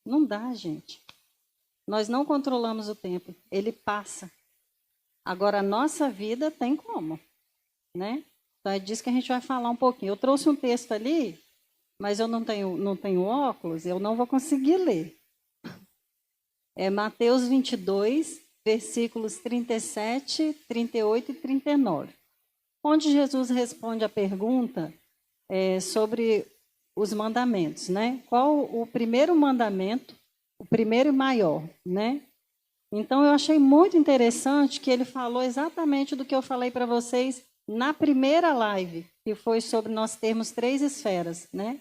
Não dá, gente. Nós não controlamos o tempo, ele passa. Agora, a nossa vida tem como, né? Então, é disso que a gente vai falar um pouquinho. Eu trouxe um texto ali, mas eu não tenho óculos, eu não vou conseguir ler. É Mateus 22, versículos 37, 38 e 39. Onde Jesus responde a pergunta sobre os mandamentos, né? Qual o primeiro mandamento, o primeiro e maior, né? Então, eu achei muito interessante que ele falou exatamente do que eu falei para vocês na primeira live, que foi sobre nós termos 3 esferas, né?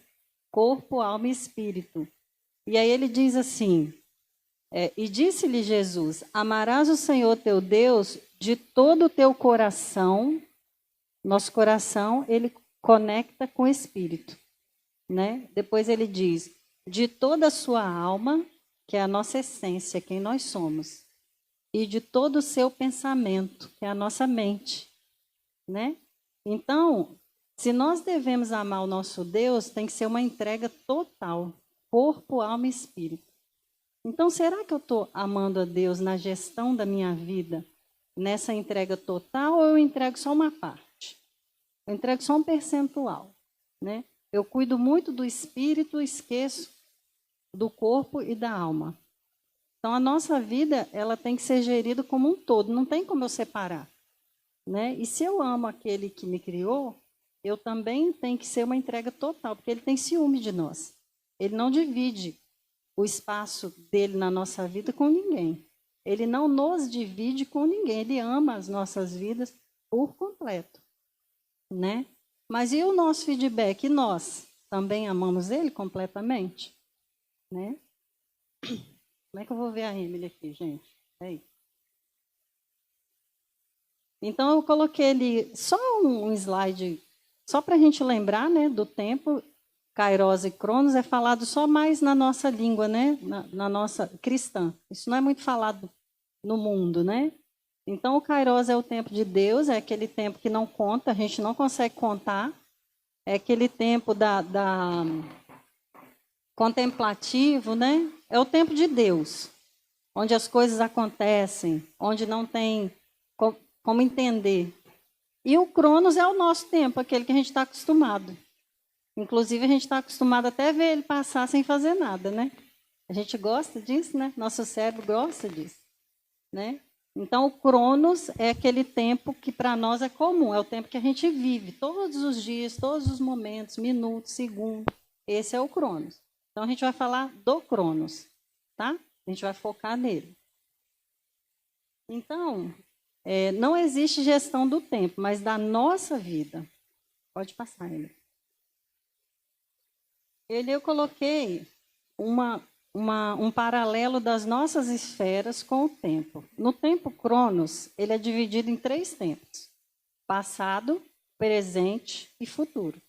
Corpo, alma e espírito. E aí ele diz assim, e disse-lhe Jesus, amarás o Senhor teu Deus de todo o teu coração. Nosso coração, ele conecta com o espírito, né? Depois ele diz, de toda a sua alma, que é a nossa essência, quem nós somos, e de todo o seu pensamento, que é a nossa mente, né? Então, se nós devemos amar o nosso Deus, tem que ser uma entrega total, corpo, alma e espírito. Então, será que eu estou amando a Deus na gestão da minha vida, nessa entrega total, ou eu entrego só uma parte? Eu entrego só um percentual, né? Eu cuido muito do espírito, esqueço do corpo e da alma. Então, a nossa vida, ela tem que ser gerida como um todo, não tem como eu separar, né? E se eu amo aquele que me criou, eu também tenho que ser uma entrega total, porque ele tem ciúme de nós. Ele não divide o espaço dele na nossa vida com ninguém. Ele não nos divide com ninguém, ele ama as nossas vidas por completo, né? Mas e o nosso feedback? E nós também amamos ele completamente, né? Como é que eu vou ver a Emily aqui, gente? Aí. Então, eu coloquei ali só um slide, só para a gente lembrar, né, do tempo. Kairos e Cronos é falado só mais na nossa língua, né, na nossa cristã. Isso não é muito falado no mundo, né? Então, o Kairos é o tempo de Deus, é aquele tempo que não conta, a gente não consegue contar. É aquele tempo da contemplativo, né? É o tempo de Deus, onde as coisas acontecem, onde não tem como entender. E o Cronos é o nosso tempo, aquele que a gente está acostumado. Inclusive, a gente está acostumado até ver ele passar sem fazer nada, né? A gente gosta disso, né? Nosso cérebro gosta disso, né? Então, o Cronos é aquele tempo que para nós é comum, é o tempo que a gente vive, todos os dias, todos os momentos, minutos, segundos. Esse é o Cronos. Então, a gente vai falar do Cronos, tá? A gente vai focar nele. Então, não existe gestão do tempo, mas da nossa vida. Pode passar, ele. Eu coloquei um paralelo das nossas esferas com o tempo. No tempo Cronos, ele é dividido em 3 tempos: passado, presente e futuro.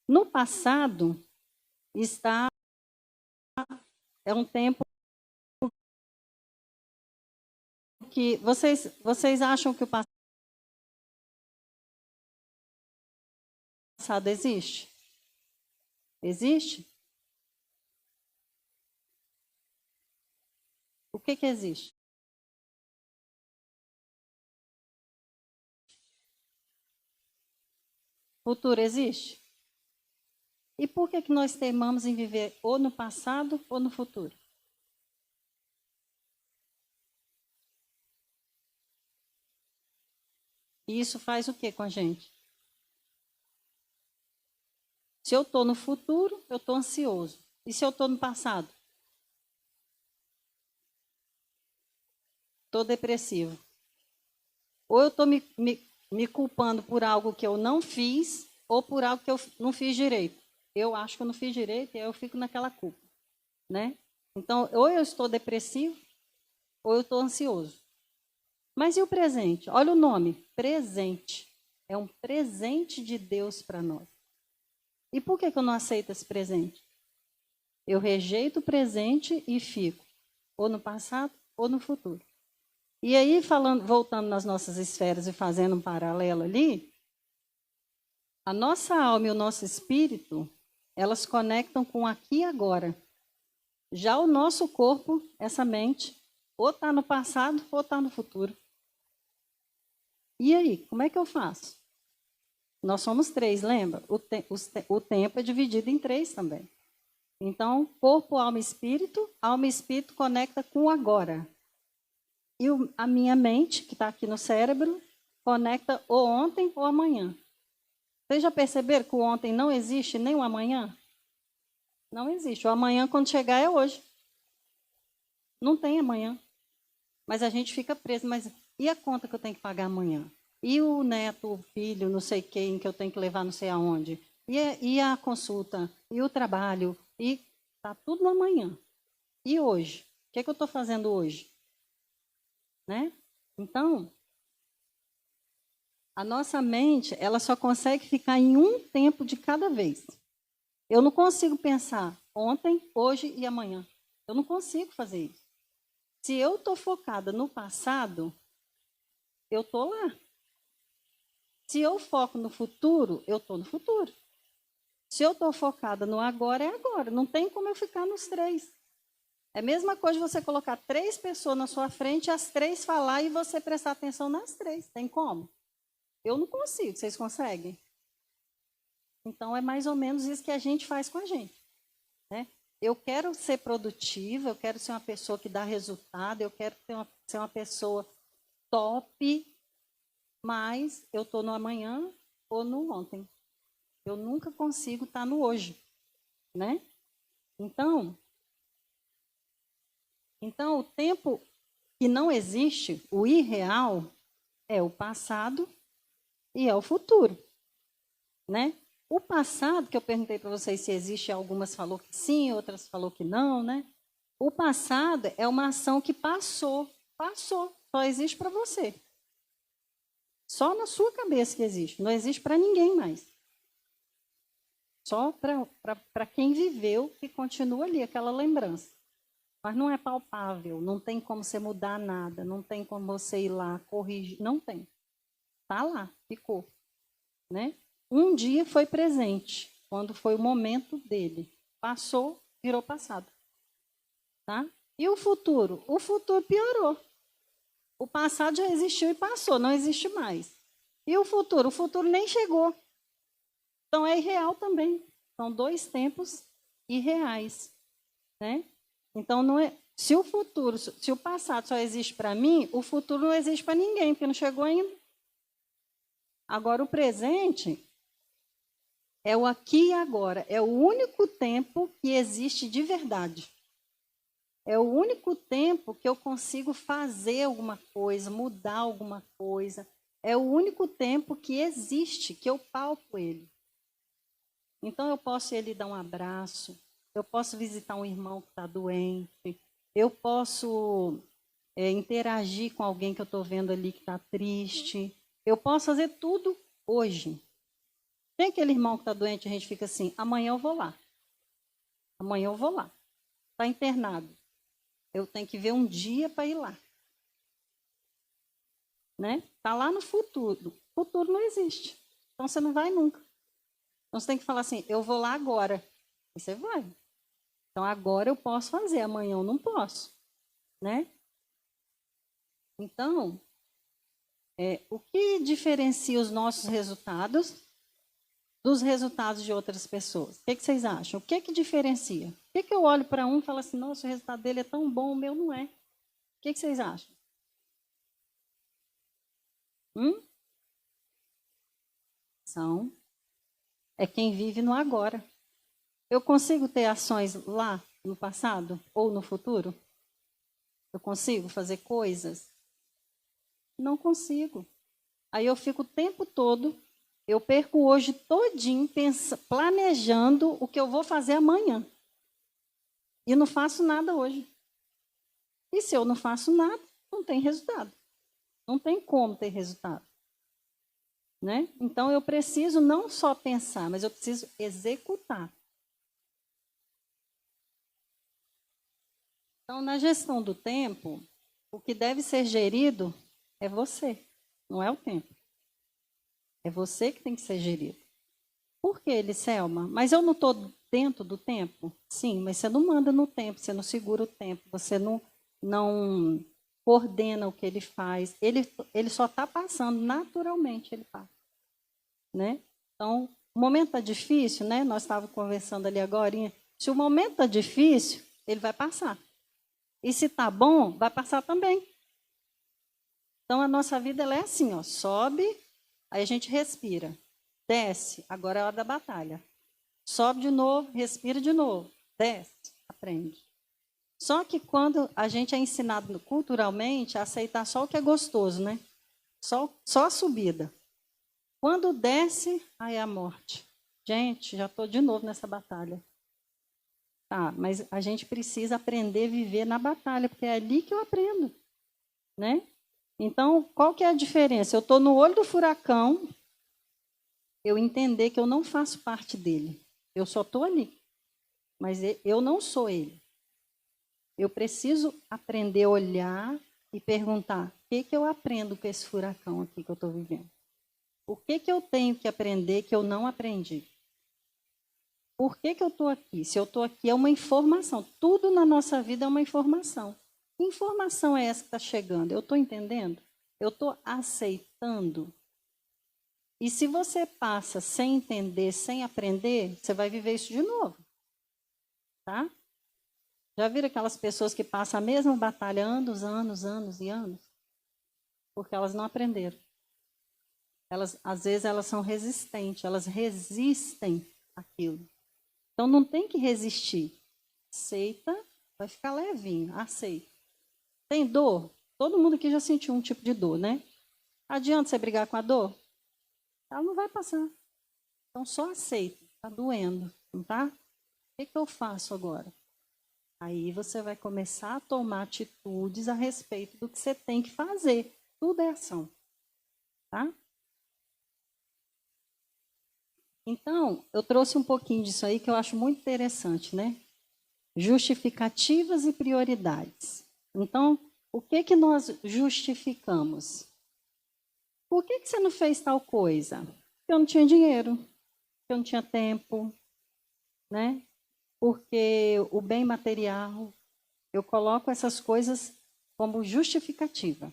No passado, é um tempo que vocês acham que o passado existe? Existe? O que existe? Futuro existe? E por que nós teimamos em viver ou no passado ou no futuro? E isso faz o que com a gente? Se eu estou no futuro, eu estou ansioso. E se eu estou no passado? Estou depressivo. Ou eu estou me culpando por algo que eu não fiz, ou por algo que eu não fiz direito. Eu acho que eu não fiz direito e aí eu fico naquela culpa, né? Então, ou eu estou depressivo, ou eu estou ansioso. Mas e o presente? Olha o nome, presente. É um presente de Deus para nós. E por que eu não aceito esse presente? Eu rejeito o presente e fico ou no passado ou no futuro. E aí, voltando nas nossas esferas e fazendo um paralelo ali, a nossa alma e o nosso espírito, elas conectam com aqui e agora. Já o nosso corpo, essa mente, ou está no passado ou está no futuro. E aí, como é que eu faço? Nós somos 3, lembra? O tempo é dividido em 3 também. Então, corpo, alma e espírito conecta com o agora. E a minha mente, que está aqui no cérebro, conecta ou ontem ou amanhã. Vocês já perceberam que o ontem não existe, nem o amanhã? Não existe. O amanhã, quando chegar, é hoje. Não tem amanhã. Mas a gente fica preso. Mas e a conta que eu tenho que pagar amanhã? E o neto, o filho, não sei quem, que eu tenho que levar não sei aonde? E a consulta? E o trabalho? E está tudo no amanhã. E hoje? O que eu estou fazendo hoje? Né? Então, a nossa mente, ela só consegue ficar em um tempo de cada vez. Eu não consigo pensar ontem, hoje e amanhã. Eu não consigo fazer isso. Se eu estou focada no passado, eu estou lá. Se eu foco no futuro, eu estou no futuro. Se eu estou focada no agora, é agora. Não tem como eu ficar nos 3. É a mesma coisa você colocar 3 pessoas na sua frente, as 3 falar e você prestar atenção nas 3. Tem como? Eu não consigo. Vocês conseguem? Então, é mais ou menos isso que a gente faz com a gente. Né? Eu quero ser produtiva, eu quero ser uma pessoa que dá resultado, eu quero ser uma pessoa top, mas eu estou no amanhã ou no ontem. Eu nunca consigo estar no hoje, né? Então, o tempo que não existe, o irreal, é o passado e é o futuro, né? O passado, que eu perguntei para vocês se existe, algumas falou que sim, outras falou que não, né? O passado é uma ação que passou, só existe para você. Só na sua cabeça que existe, não existe para ninguém mais. Só para quem viveu que continua ali, aquela lembrança. Mas não é palpável, não tem como você mudar nada, não tem como você ir lá, corrigir, não tem. Está lá, ficou. Né? Um dia foi presente, quando foi o momento dele. Passou, virou passado. Tá? E o futuro? O futuro piorou. O passado já existiu e passou, não existe mais. E o futuro? O futuro nem chegou. Então é irreal também. São 2 tempos irreais. Né? Então não é. Se o passado só existe para mim, o futuro não existe para ninguém, porque não chegou ainda. Agora o presente é o aqui e agora. É o único tempo que existe de verdade. É o único tempo que eu consigo fazer alguma coisa, mudar alguma coisa. É o único tempo que existe, que eu palpo ele. Então, eu posso ir ali dar um abraço, eu posso visitar um irmão que está doente, eu posso interagir com alguém que eu estou vendo ali que está triste. Eu posso fazer tudo hoje. Tem aquele irmão que está doente, a gente fica assim, amanhã eu vou lá. Amanhã eu vou lá. Está internado. Eu tenho que ver um dia para ir lá. Né? Está lá no futuro. O futuro não existe. Então você não vai nunca. Então você tem que falar assim, eu vou lá agora. E você vai. Então agora eu posso fazer, amanhã eu não posso. Né? Então, o que diferencia os nossos resultados dos resultados de outras pessoas? O que vocês acham? O que diferencia? O que eu olho para um e falo assim, nossa, o resultado dele é tão bom, o meu não é. O que vocês acham? É quem vive no agora. Eu consigo ter ações lá no passado ou no futuro? Eu consigo fazer coisas? Não consigo. Aí eu fico o tempo todo, eu perco hoje todinho planejando o que eu vou fazer amanhã. E não faço nada hoje. E se eu não faço nada, não tem resultado. Não tem como ter resultado. Né? Então, eu preciso não só pensar, mas eu preciso executar. Então, na gestão do tempo, o que deve ser gerido é você, não é o tempo. É você que tem que ser gerido. Por que, Eliselma? Mas eu não estou dentro do tempo? Sim, mas você não manda no tempo, você não segura o tempo, você não coordena o que ele faz. Ele só está passando, naturalmente ele passa. Né? Então, o momento está difícil, né? Nós estávamos conversando ali agora. Se o momento está difícil, ele vai passar. E se está bom, vai passar também. Então, a nossa vida ela é assim, ó, sobe, aí a gente respira. Desce, agora é a hora da batalha. Sobe de novo, respira de novo. Desce, aprende. Só que quando a gente é ensinado culturalmente a aceitar só o que é gostoso, né? Só a subida. Quando desce, aí é a morte. Gente, já estou de novo nessa batalha. Tá, mas a gente precisa aprender a viver na batalha, porque é ali que eu aprendo, né? Então, qual que é a diferença? Eu estou no olho do furacão, eu entender que eu não faço parte dele. Eu só estou ali, mas eu não sou ele. Eu preciso aprender a olhar e perguntar, o que eu aprendo com esse furacão aqui que eu estou vivendo? O que eu tenho que aprender que eu não aprendi? Por que eu estou aqui? Se eu estou aqui é uma informação. Tudo na nossa vida é uma informação. Que informação é essa que está chegando? Eu estou entendendo? Eu estou aceitando? E se você passa sem entender, sem aprender, você vai viver isso de novo. Tá? Já viram aquelas pessoas que passam a mesma batalha anos e anos? Porque elas não aprenderam. Às vezes elas são resistentes, elas resistem àquilo. Então não tem que resistir. Aceita, vai ficar levinho, aceita. Tem dor? Todo mundo aqui já sentiu um tipo de dor, né? Adianta você brigar com a dor? Ela não vai passar. Então só aceita. Está doendo, não tá? O que eu faço agora? Aí você vai começar a tomar atitudes a respeito do que você tem que fazer. Tudo é ação. Tá? Então, eu trouxe um pouquinho disso aí que eu acho muito interessante, né? Justificativas e prioridades. Então, o que nós justificamos? Por que você não fez tal coisa? Porque eu não tinha dinheiro, porque eu não tinha tempo, né? Porque o bem material, eu coloco essas coisas como justificativa.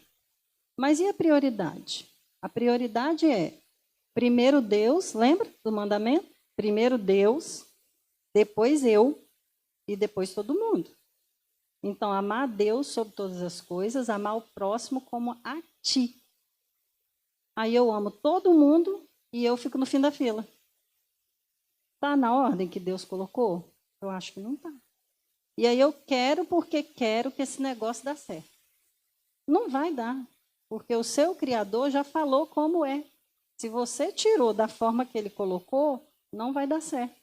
Mas e a prioridade? A prioridade é primeiro Deus, lembra do mandamento? Primeiro Deus, depois eu e depois todo mundo. Então, amar a Deus sobre todas as coisas, amar o próximo como a ti. Aí eu amo todo mundo e eu fico no fim da fila. Está na ordem que Deus colocou? Eu acho que não está. E aí eu quero porque quero que esse negócio dê certo. Não vai dar, porque o seu Criador já falou como é. Se você tirou da forma que ele colocou, não vai dar certo.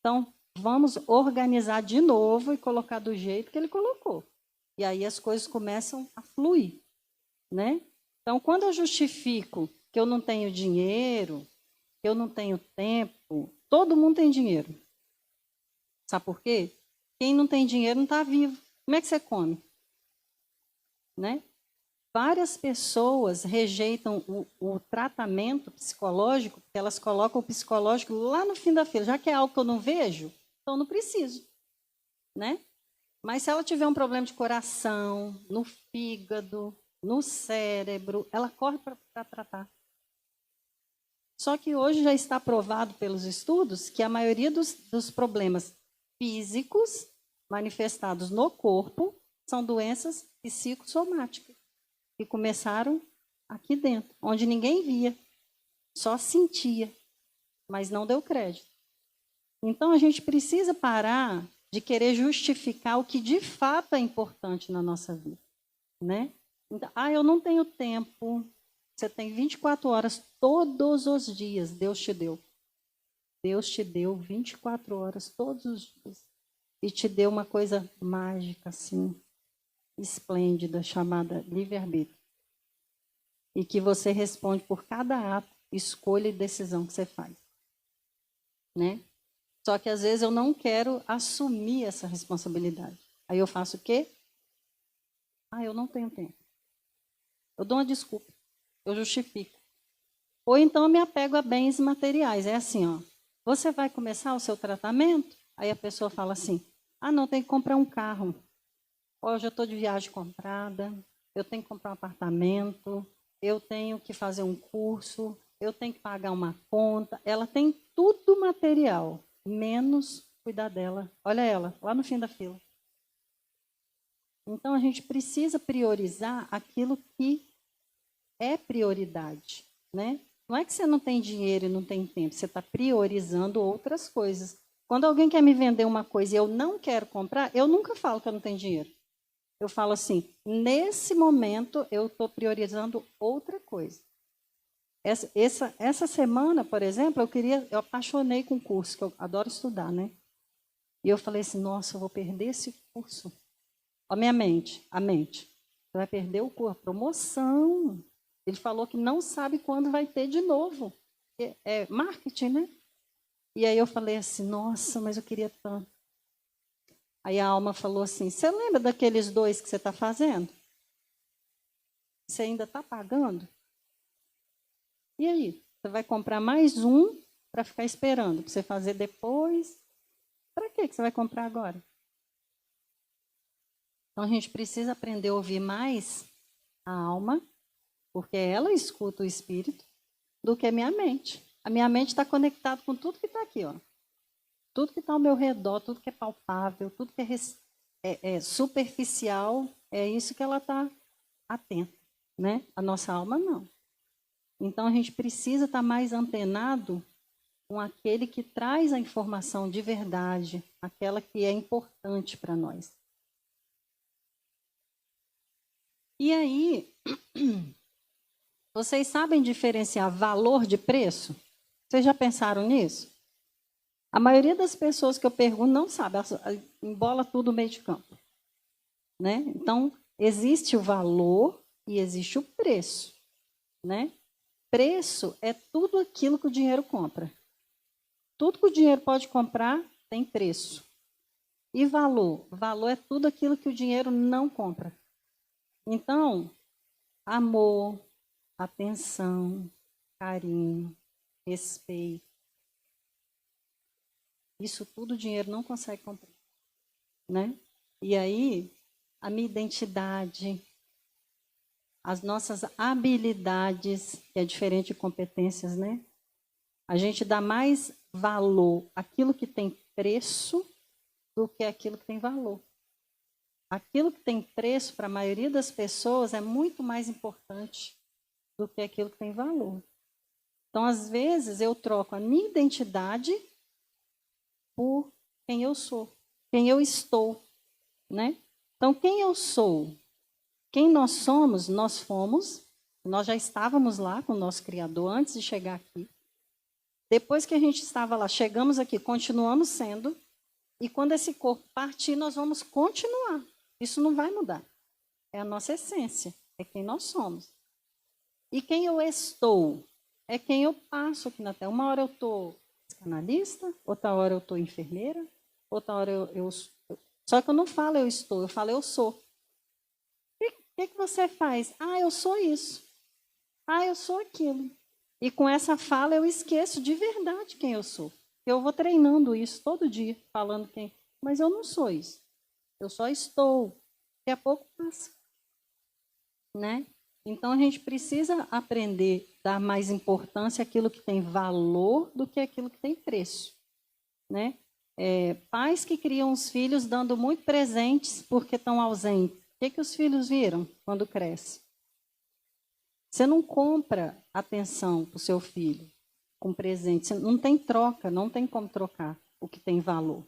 Então, vamos organizar de novo e colocar do jeito que ele colocou. E aí as coisas começam a fluir, né? Então, quando eu justifico que eu não tenho dinheiro, que eu não tenho tempo, todo mundo tem dinheiro. Sabe por quê? Quem não tem dinheiro não está vivo. Como é que você come? Né? Várias pessoas rejeitam o tratamento psicológico, porque elas colocam o psicológico lá no fim da fila. Já que é algo que eu não vejo, então não preciso. Né? Mas se ela tiver um problema de coração, no fígado, no cérebro, ela corre para tratar. Só que hoje já está provado pelos estudos que a maioria dos problemas físicos manifestados no corpo são doenças psicossomáticas, que começaram aqui dentro, onde ninguém via, só sentia, mas não deu crédito. Então a gente precisa parar de querer justificar o que de fato é importante na nossa vida, né? Então, eu não tenho tempo. Você tem 24 horas todos os dias, Deus te deu. Deus te deu 24 horas todos os dias. E te deu uma coisa mágica, assim, esplêndida, chamada livre-arbítrio. E que você responde por cada ato, escolha e decisão que você faz. Né? Só que às vezes eu não quero assumir essa responsabilidade. Aí eu faço o quê? Eu não tenho tempo. Eu dou uma desculpa. Eu justifico. Ou então eu me apego a bens materiais. É assim, ó. Você vai começar o seu tratamento? Aí a pessoa fala assim, ah, não, tem que comprar um carro. Hoje eu estou de viagem comprada, eu tenho que comprar um apartamento, eu tenho que fazer um curso, eu tenho que pagar uma conta. Ela tem tudo material, menos cuidar dela. Olha ela, lá no fim da fila. Então, a gente precisa priorizar aquilo que é prioridade, né? Não é que você não tem dinheiro e não tem tempo, você está priorizando outras coisas. Quando alguém quer me vender uma coisa e eu não quero comprar, eu nunca falo que eu não tenho dinheiro. Eu falo assim, nesse momento eu estou priorizando outra coisa. Essa semana, por exemplo, eu apaixonei com o curso, que eu adoro estudar, né? E eu falei assim, nossa, eu vou perder esse curso. Ó, a mente. Você vai perder o curso, a promoção. Ele falou que não sabe quando vai ter de novo. É marketing, né? E aí eu falei assim, nossa, mas eu queria tanto. Aí a alma falou assim, você lembra daqueles 2 que você está fazendo? Você ainda está pagando? E aí? Você vai comprar mais um para ficar esperando, para você fazer depois? Para que você vai comprar agora? Então a gente precisa aprender a ouvir mais a alma, porque ela escuta o espírito, do que a minha mente. A minha mente está conectada com tudo que está aqui, ó. Tudo que está ao meu redor, tudo que é palpável, tudo que é superficial, é isso que ela está atenta, né? A nossa alma não. Então a gente precisa estar mais antenado com aquele que traz a informação de verdade, aquela que é importante para nós. E aí, vocês sabem diferenciar valor de preço? Vocês já pensaram nisso? A maioria das pessoas que eu pergunto não sabe, embola tudo no meio de campo, né? Então, existe o valor e existe o preço, né? Preço é tudo aquilo que o dinheiro compra. Tudo que o dinheiro pode comprar tem preço. E valor? Valor é tudo aquilo que o dinheiro não compra. Então, amor, atenção, carinho, respeito, isso tudo o dinheiro não consegue comprar, né? E aí, a minha identidade, as nossas habilidades, que é diferente de competências, né? A gente dá mais valor àquilo que tem preço do que àquilo que tem valor. Aquilo que tem preço para a maioria das pessoas é muito mais importante do que aquilo que tem valor. Então, às vezes, eu troco a minha identidade por quem eu sou, quem eu estou, né? Então, quem eu sou, quem nós somos, nós fomos, nós já estávamos lá com o nosso Criador antes de chegar aqui. Depois que a gente estava lá, chegamos aqui, continuamos sendo, e quando esse corpo partir, nós vamos continuar. Isso não vai mudar. É a nossa essência, é quem nós somos. E quem eu estou é quem eu passo aqui na Terra. Uma hora eu estou psicanalista, outra hora eu estou enfermeira, outra hora eu. Só que eu não falo eu estou, eu falo eu sou. O que você faz? Ah, eu sou isso. Ah, eu sou aquilo. E com essa fala eu esqueço de verdade quem eu sou. Eu vou treinando isso todo dia, falando quem. Mas eu não sou isso. Eu só estou. Daqui a pouco passa. Né? Então, a gente precisa aprender a dar mais importância àquilo que tem valor do que àquilo que tem preço. Né? Pais que criam os filhos dando muito presentes porque estão ausentes. O que os filhos viram quando crescem? Você não compra atenção para o seu filho com presente. Não tem troca, não tem como trocar o que tem valor.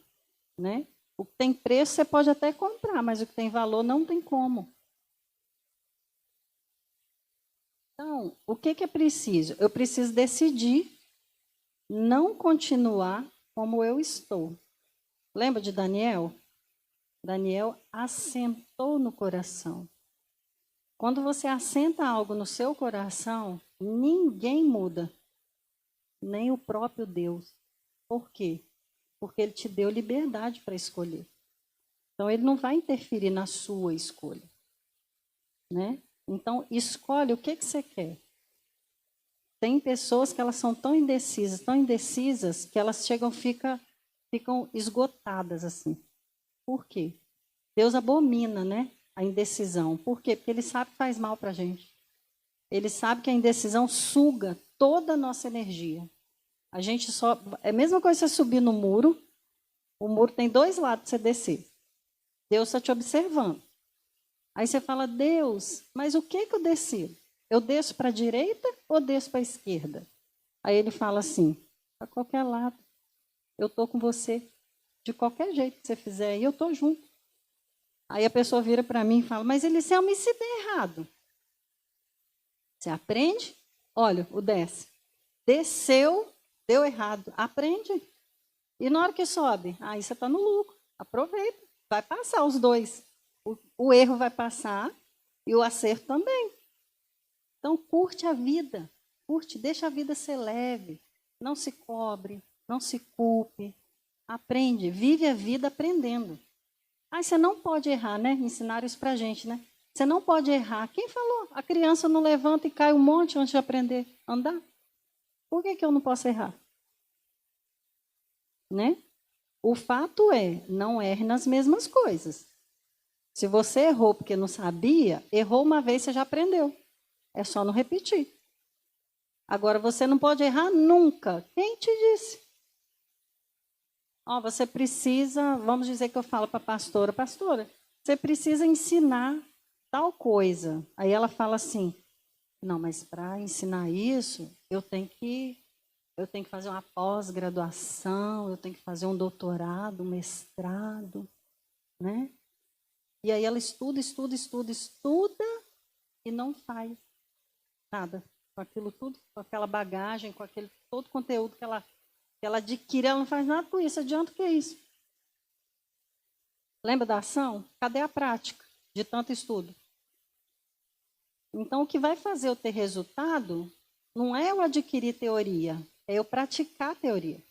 Né? O que tem preço você pode até comprar, mas o que tem valor não tem como. Então, o que é preciso? Eu preciso decidir não continuar como eu estou. Lembra de Daniel? Daniel assentou no coração. Quando você assenta algo no seu coração, ninguém muda, nem o próprio Deus. Por quê? Porque ele te deu liberdade para escolher. Então, ele não vai interferir na sua escolha. Né? Então, escolhe o que você quer. Tem pessoas que elas são tão indecisas, que elas ficam esgotadas assim. Por quê? Deus abomina, né, a indecisão. Por quê? Porque Ele sabe que faz mal para a gente. Ele sabe que a indecisão suga toda a nossa energia. A gente só... É a mesma coisa você subir no muro. O muro tem 2 lados para você descer. Deus está te observando. Aí você fala, Deus, mas o que eu decido? Eu desço para a direita ou desço para a esquerda? Aí Ele fala assim, para qualquer lado. Eu estou com você. De qualquer jeito que você fizer, eu estou junto. Aí a pessoa vira para mim e fala, mas Eliseu, me se der errado. Você aprende? Olha, o desce. Desceu, deu errado. Aprende. E na hora que sobe, aí você está no lucro. Aproveita. Vai passar os dois. O erro vai passar e o acerto também. Então, curte a vida. Curte, deixa a vida ser leve. Não se cobre, não se culpe. Aprende, vive a vida aprendendo. Aí você não pode errar, né? Ensinaram isso pra gente, né? Você não pode errar. Quem falou? A criança não levanta e cai um monte antes de aprender a andar. Por que eu não posso errar? Né? O fato é, não erre nas mesmas coisas. Se você errou porque não sabia, errou uma vez, você já aprendeu. É só não repetir. Agora, você não pode errar nunca. Quem te disse? Você precisa, vamos dizer que eu falo para a pastora, você precisa ensinar tal coisa. Aí ela fala assim, não, mas para ensinar isso, eu tenho que fazer uma pós-graduação, eu tenho que fazer um doutorado, um mestrado, né? E aí ela estuda e não faz nada com aquilo tudo, com aquela bagagem, com aquele todo conteúdo que ela adquire, ela não faz nada com isso. Adianta o que é isso? Lembra da ação? Cadê a prática de tanto estudo? Então, o que vai fazer eu ter resultado não é eu adquirir teoria, é eu praticar a teoria.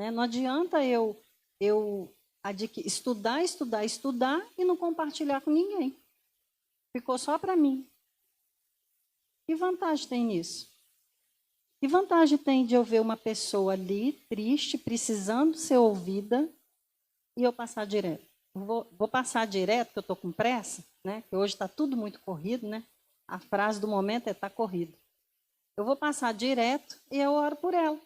Né? Não adianta eu estudar e não compartilhar com ninguém. Ficou só para mim. Que vantagem tem nisso? Que vantagem tem de eu ver uma pessoa ali, triste, precisando ser ouvida, e eu passar direto? Vou passar direto, porque eu estou com pressa, né? Porque hoje está tudo muito corrido, né? A frase do momento é tá corrido. Eu vou passar direto e eu oro por ela.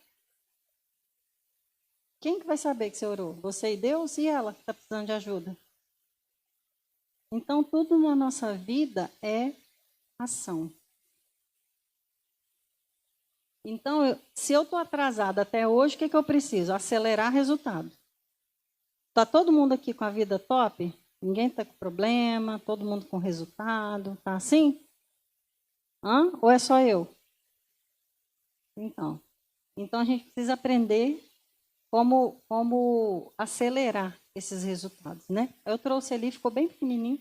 Quem que vai saber que você orou? Você e Deus e ela que está precisando de ajuda. Então, tudo na nossa vida é ação. Então, se eu estou atrasada até hoje, o que eu preciso? Acelerar resultado. Está todo mundo aqui com a vida top? Ninguém está com problema, todo mundo com resultado, tá assim? Ou é só eu? Então a gente precisa aprender como acelerar esses resultados, né? Eu trouxe ali, ficou bem pequenininho.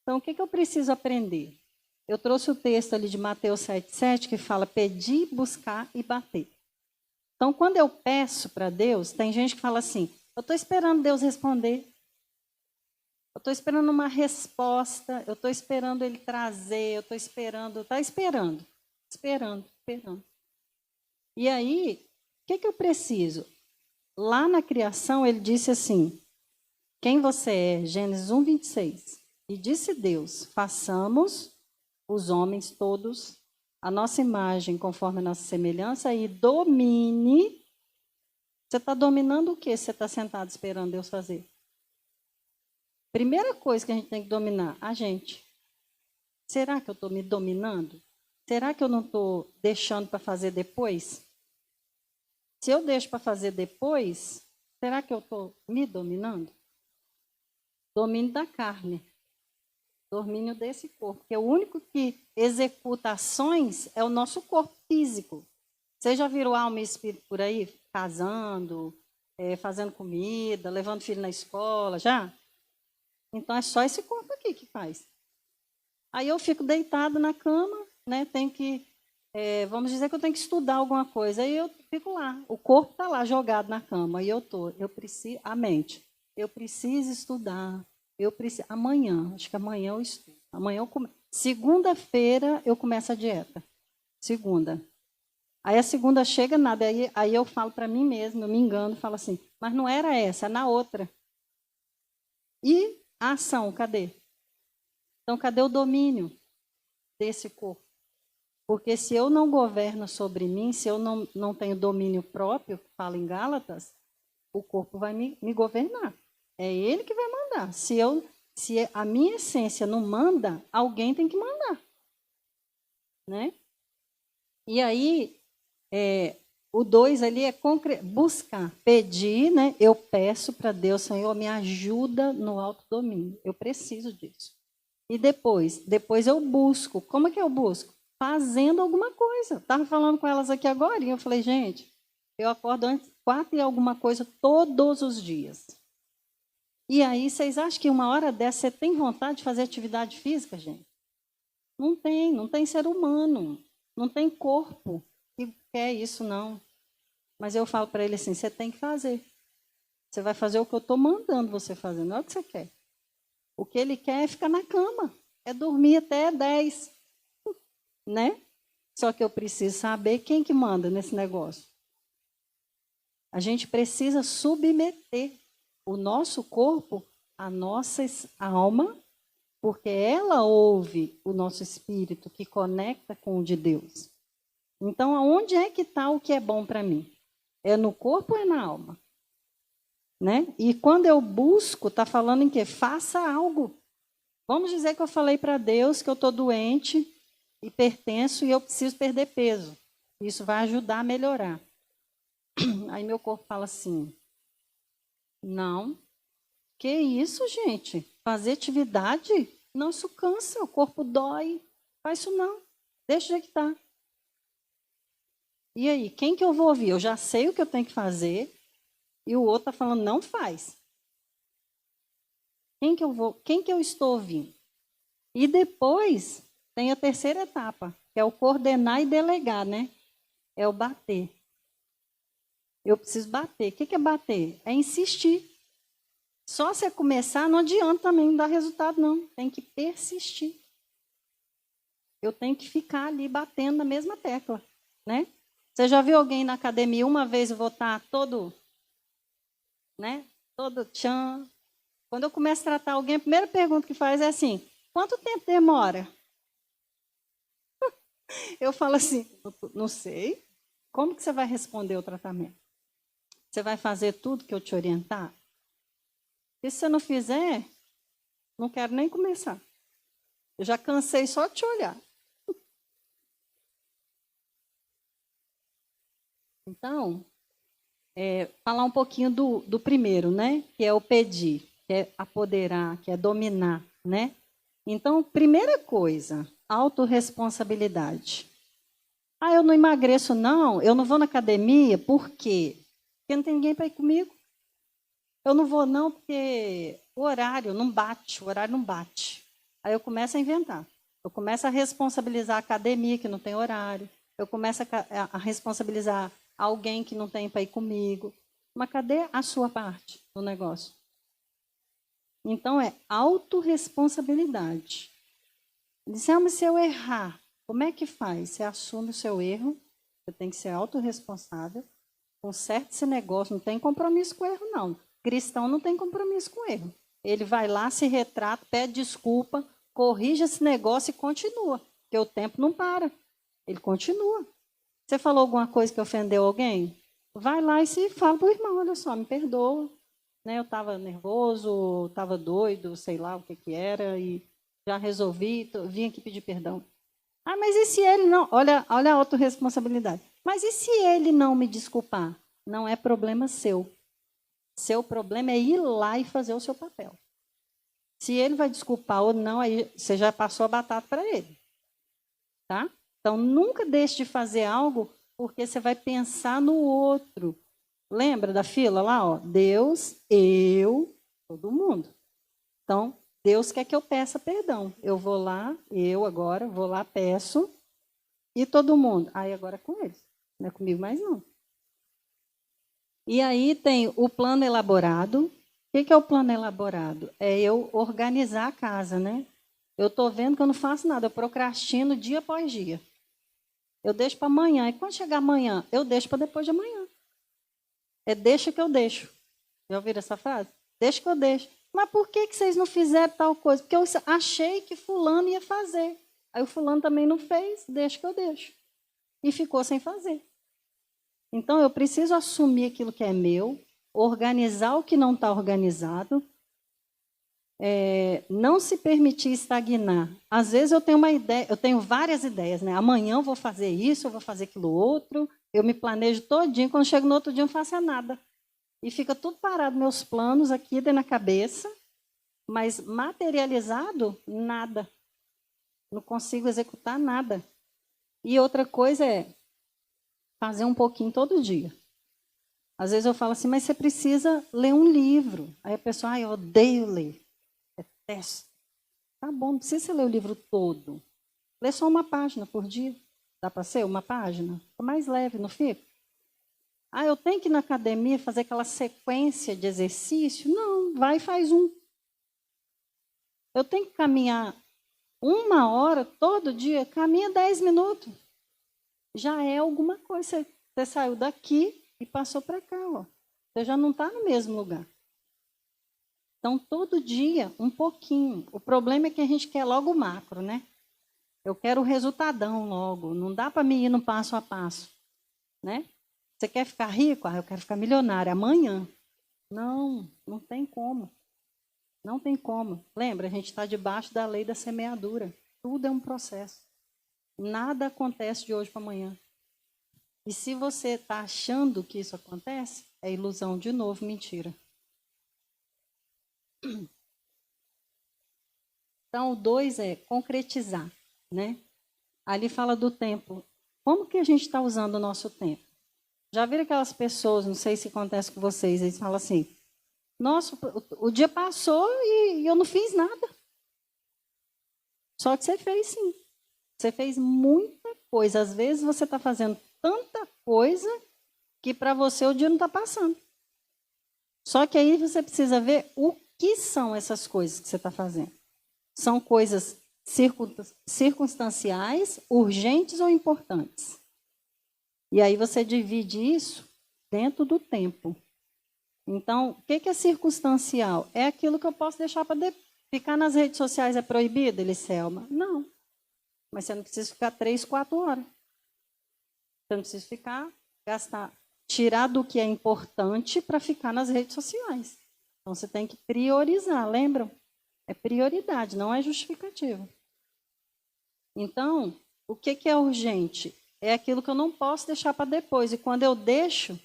Então, o que eu preciso aprender? Eu trouxe o texto ali de Mateus 7,7, que fala pedir, buscar e bater. Então, quando eu peço para Deus, tem gente que fala assim, eu estou esperando Deus responder. Eu estou esperando uma resposta, eu estou esperando Ele trazer, eu estou esperando, esperando. E aí, o que eu preciso? Lá na criação, Ele disse assim, quem você é? Gênesis 1:26. E disse Deus, façamos os homens todos a nossa imagem, conforme a nossa semelhança, e domine. Você está dominando o quê? Você está sentado esperando Deus fazer? Primeira coisa que a gente tem que dominar, a gente. Será que eu estou me dominando? Será que eu não estou deixando para fazer depois? Se eu deixo para fazer depois, será que eu estou me dominando? Domínio da carne. Domínio desse corpo. Porque o único que executa ações é o nosso corpo físico. Você já viram alma e espírito por aí? Casando, fazendo comida, levando filho na escola, já? Então, é só esse corpo aqui que faz. Aí eu fico deitado na cama, né? Tenho que, vamos dizer que eu tenho que estudar alguma coisa. Aí eu fico lá. O corpo está lá jogado na cama. E eu preciso, a mente, eu preciso estudar. Amanhã, acho que amanhã eu estudo. Segunda-feira eu começo a dieta. Segunda. Aí a segunda chega, nada. Aí eu falo para mim mesma, eu me engano, falo assim, mas não era essa, é na outra. E a ação, cadê? Então, cadê o domínio desse corpo? Porque se eu não governo sobre mim, se eu não tenho domínio próprio, fala em Gálatas, o corpo vai me governar. É ele que vai mandar. Se a minha essência não manda, alguém tem que mandar. Né? E aí, o 2 ali é buscar, pedir, né? Eu peço para Deus, Senhor, me ajuda no autodomínio. Eu preciso disso. E depois eu busco. Como é que eu busco? Fazendo alguma coisa. Estava falando com elas aqui agora e eu falei, gente, eu acordo antes 4 e alguma coisa todos os dias. E aí, vocês acham que uma hora dessa você tem vontade de fazer atividade física, gente? Não tem ser humano, não tem corpo que quer isso, não. Mas eu falo para ele assim, você tem que fazer. Você vai fazer o que eu estou mandando você fazer, não é o que você quer. O que ele quer é ficar na cama, é dormir até 10, né? Só que eu preciso saber quem que manda nesse negócio. A gente precisa submeter o nosso corpo à nossa alma, porque ela ouve o nosso espírito que conecta com o de Deus. Então, aonde é que está o que é bom para mim? É no corpo ou é na alma? Né? E quando eu busco, está falando em quê? Faça algo. Vamos dizer que eu falei para Deus que eu estou doente, hipertenso e eu preciso perder peso. Isso vai ajudar a melhorar. Aí meu corpo fala assim, não, que isso, gente? Fazer atividade? Não, isso cansa, o corpo dói. Faz isso não, deixa do jeito que está. E aí, quem que eu vou ouvir? Eu já sei o que eu tenho que fazer e o outro está falando, não faz. Quem que eu estou ouvindo? E depois tem a terceira etapa, que é o coordenar e delegar, né? É o bater. Eu preciso bater. O que é bater? É insistir. Só se começar, não adianta também, não dá resultado, não. Tem que persistir. Eu tenho que ficar ali batendo na mesma tecla, né? Você já viu alguém na academia uma vez voltar todo, né? Todo tchan. Quando eu começo a tratar alguém, a primeira pergunta que faz é assim, quanto tempo demora? Eu falo assim, não sei. Como que você vai responder o tratamento? Você vai fazer tudo que eu te orientar? E se você não fizer, não quero nem começar. Eu já cansei só de te olhar. Então, falar um pouquinho do primeiro, né? Que é o pedir, que é apoderar, que é dominar, né? Então, primeira coisa, autorresponsabilidade. Ah, eu não emagreço, não. Eu não vou na academia, por quê? Porque não tem ninguém para ir comigo. Eu não vou, não, porque o horário não bate, o horário não bate. Aí eu começo a inventar. Eu começo a responsabilizar a academia, que não tem horário. Eu começo a responsabilizar alguém que não tem para ir comigo. Mas cadê a sua parte do negócio? Então, é autorresponsabilidade. Dizer, mas se eu errar, como é que faz? Você assume o seu erro, você tem que ser autorresponsável, conserta esse negócio, não tem compromisso com erro, não. Cristão não tem compromisso com erro. Ele vai lá, se retrata, pede desculpa, corrige esse negócio e continua, porque o tempo não para. Ele continua. Você falou alguma coisa que ofendeu alguém? Vai lá e se fala para o irmão, olha só, me perdoa. Né, eu estava nervoso, estava doido, sei lá o que era, e já resolvi, vim aqui pedir perdão. Ah, mas e se ele não... Olha a autorresponsabilidade. Mas e se ele não me desculpar? Não é problema seu. Seu problema é ir lá e fazer o seu papel. Se ele vai desculpar ou não, aí você já passou a batata para ele. Tá? Então, nunca deixe de fazer algo porque você vai pensar no outro. Lembra da fila lá? Ó? Deus, eu, todo mundo. Então, Deus quer que eu peça perdão. Eu vou lá, eu agora vou lá, peço, e todo mundo. Aí agora é com eles, não é comigo mais não. E aí tem o plano elaborado. O que é o plano elaborado? É eu organizar a casa, né? Eu estou vendo que eu não faço nada, eu procrastino dia após dia. Eu deixo para amanhã. E quando chegar amanhã, eu deixo para depois de amanhã. É deixa que eu deixo. Já ouviram essa frase? Deixa que eu deixo. Mas por que vocês não fizeram tal coisa? Porque eu achei que fulano ia fazer. Aí o fulano também não fez, deixa que eu deixo. E ficou sem fazer. Então eu preciso assumir aquilo que é meu, organizar o que não está organizado, não se permitir estagnar. Às vezes eu tenho uma ideia, eu tenho várias ideias, né? Amanhã eu vou fazer isso, eu vou fazer aquilo outro, eu me planejo todinho, quando chego no outro dia eu não faço nada. E fica tudo parado, meus planos aqui dentro da cabeça, mas materializado, nada. Não consigo executar nada. E outra coisa é fazer um pouquinho todo dia. Às vezes eu falo assim, mas você precisa ler um livro. Aí a pessoa, eu odeio ler. Detesto. Tá bom, não precisa ler o livro todo. Lê só uma página por dia. Dá para ser uma página? Fica mais leve, não fica? Eu tenho que ir na academia fazer aquela sequência de exercício? Não, vai e faz um. Eu tenho que caminhar 1 hora todo dia, caminha 10 minutos. Já é alguma coisa. Você saiu daqui e passou para cá. Ó. Você já não está no mesmo lugar. Então, todo dia, um pouquinho. O problema é que a gente quer logo o macro, né? Eu quero o resultadão logo. Não dá para me ir no passo a passo. Né? Você quer ficar rico? Eu quero ficar milionário amanhã. Não, não tem como. Não tem como. Lembra, a gente está debaixo da lei da semeadura. Tudo é um processo. Nada acontece de hoje para amanhã. E se você está achando que isso acontece, é ilusão de novo, mentira. Então, o 2 é concretizar, né? Ali fala do tempo. Como que a gente está usando o nosso tempo? Já viram aquelas pessoas, não sei se acontece com vocês, eles falam assim, nossa, o dia passou e eu não fiz nada. Só que você fez sim. Você fez muita coisa. Às vezes você está fazendo tanta coisa que para você o dia não está passando. Só que aí você precisa ver o que são essas coisas que você está fazendo. São coisas circunstanciais, urgentes ou importantes. E aí você divide isso dentro do tempo. Então, o que é circunstancial? É aquilo que eu posso deixar para ficar nas redes sociais. É proibido, Eliselma? Não. Mas você não precisa ficar 3, 4 horas. Você não precisa tirar do que é importante para ficar nas redes sociais. Então, você tem que priorizar, lembram? É prioridade, não é justificativa. Então, o que é urgente? É aquilo que eu não posso deixar para depois. E quando eu deixo,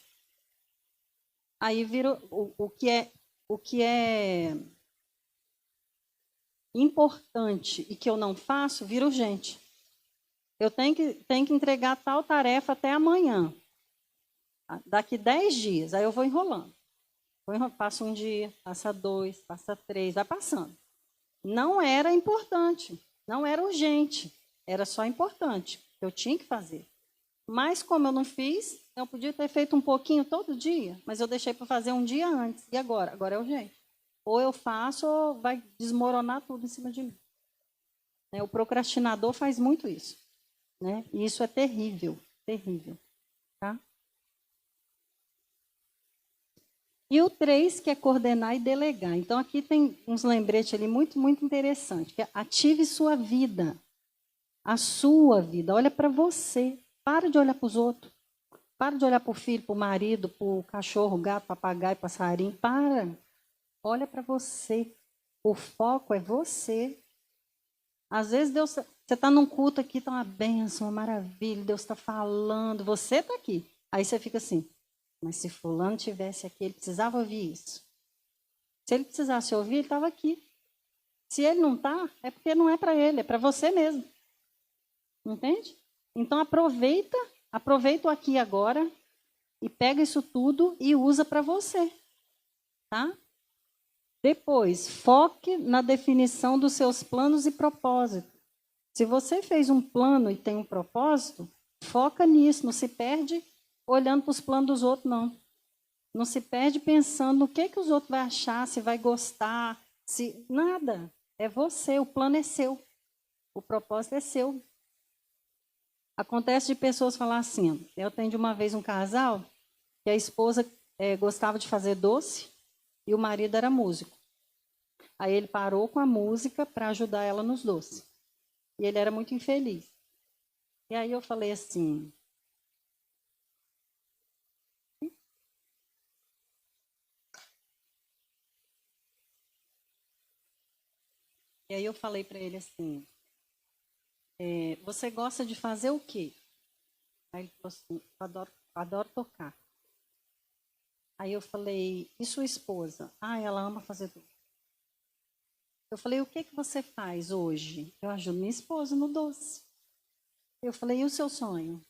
aí vira o que é importante e que eu não faço, vira urgente. Eu tenho que entregar tal tarefa até amanhã. Daqui 10 dias, aí eu vou enrolando. Passa um dia, passa 2, passa 3, vai passando. Não era importante, não era urgente, era só importante. Eu tinha que fazer. Mas como eu não fiz, eu podia ter feito um pouquinho todo dia, mas eu deixei para fazer um dia antes. E agora? Agora é urgente. Ou eu faço ou vai desmoronar tudo em cima de mim. O procrastinador faz muito isso. Né? E isso é terrível, terrível. Tá? E o 3, que é coordenar e delegar. Então, aqui tem uns lembretes ali muito, muito interessantes. Que é ative sua vida. A sua vida. Olha para você. Para de olhar para os outros. Para de olhar para o filho, para o marido, para o cachorro, gato, papagaio, passarinho. Para. Olha para você. O foco é você. Às vezes Deus, você está num culto aqui, está uma bênção, uma maravilha, Deus está falando, você está aqui. Aí você fica assim, mas se fulano tivesse aqui, ele precisava ouvir isso. Se ele precisasse ouvir, ele estava aqui. Se ele não está, é porque não é para ele, é para você mesmo. Entende? Então aproveita o aqui e agora e pega isso tudo e usa para você. Tá? Depois, foque na definição dos seus planos e propósitos. Se você fez um plano e tem um propósito, foca nisso, não se perde olhando para os planos dos outros, não. Não se perde pensando no que os outros vão achar, se vai gostar, se nada. É você, o plano é seu. O propósito é seu. Acontece de pessoas falar assim, eu atendi uma vez um casal que a esposa gostava de fazer doce e o marido era músico. Aí ele parou com a música para ajudar ela nos doces. E ele era muito infeliz. E aí eu falei assim, para ele assim, você gosta de fazer o quê? Aí ele falou assim, adoro tocar. Aí eu falei, e sua esposa? Ah, ela ama fazer doce. Eu falei, o que você faz hoje? Eu ajudo minha esposa no doce. Eu falei, e o seu sonho?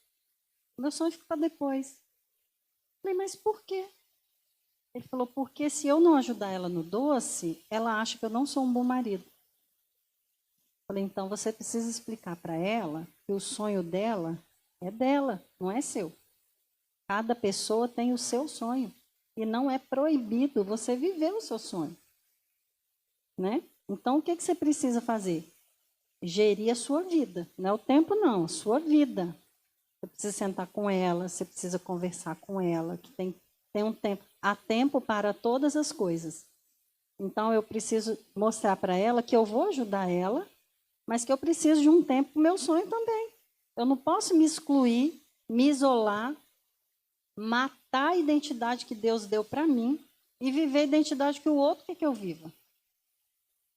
Meu sonho fica para depois. Eu falei, mas por quê? Ele falou, porque se eu não ajudar ela no doce, ela acha que eu não sou um bom marido. Eu falei, então você precisa explicar para ela que o sonho dela é dela, não é seu. Cada pessoa tem o seu sonho. E não é proibido você viver o seu sonho. Né? Então, o que você precisa fazer? Gerir a sua vida. Não é o tempo, não, a sua vida. Você precisa sentar com ela, você precisa conversar com ela, que tem um tempo. Há tempo para todas as coisas. Então, eu preciso mostrar para ela que eu vou ajudar ela, mas que eu preciso de um tempo para o meu sonho também. Eu não posso me excluir, me isolar, matar a identidade que Deus deu para mim e viver a identidade que o outro quer que eu viva.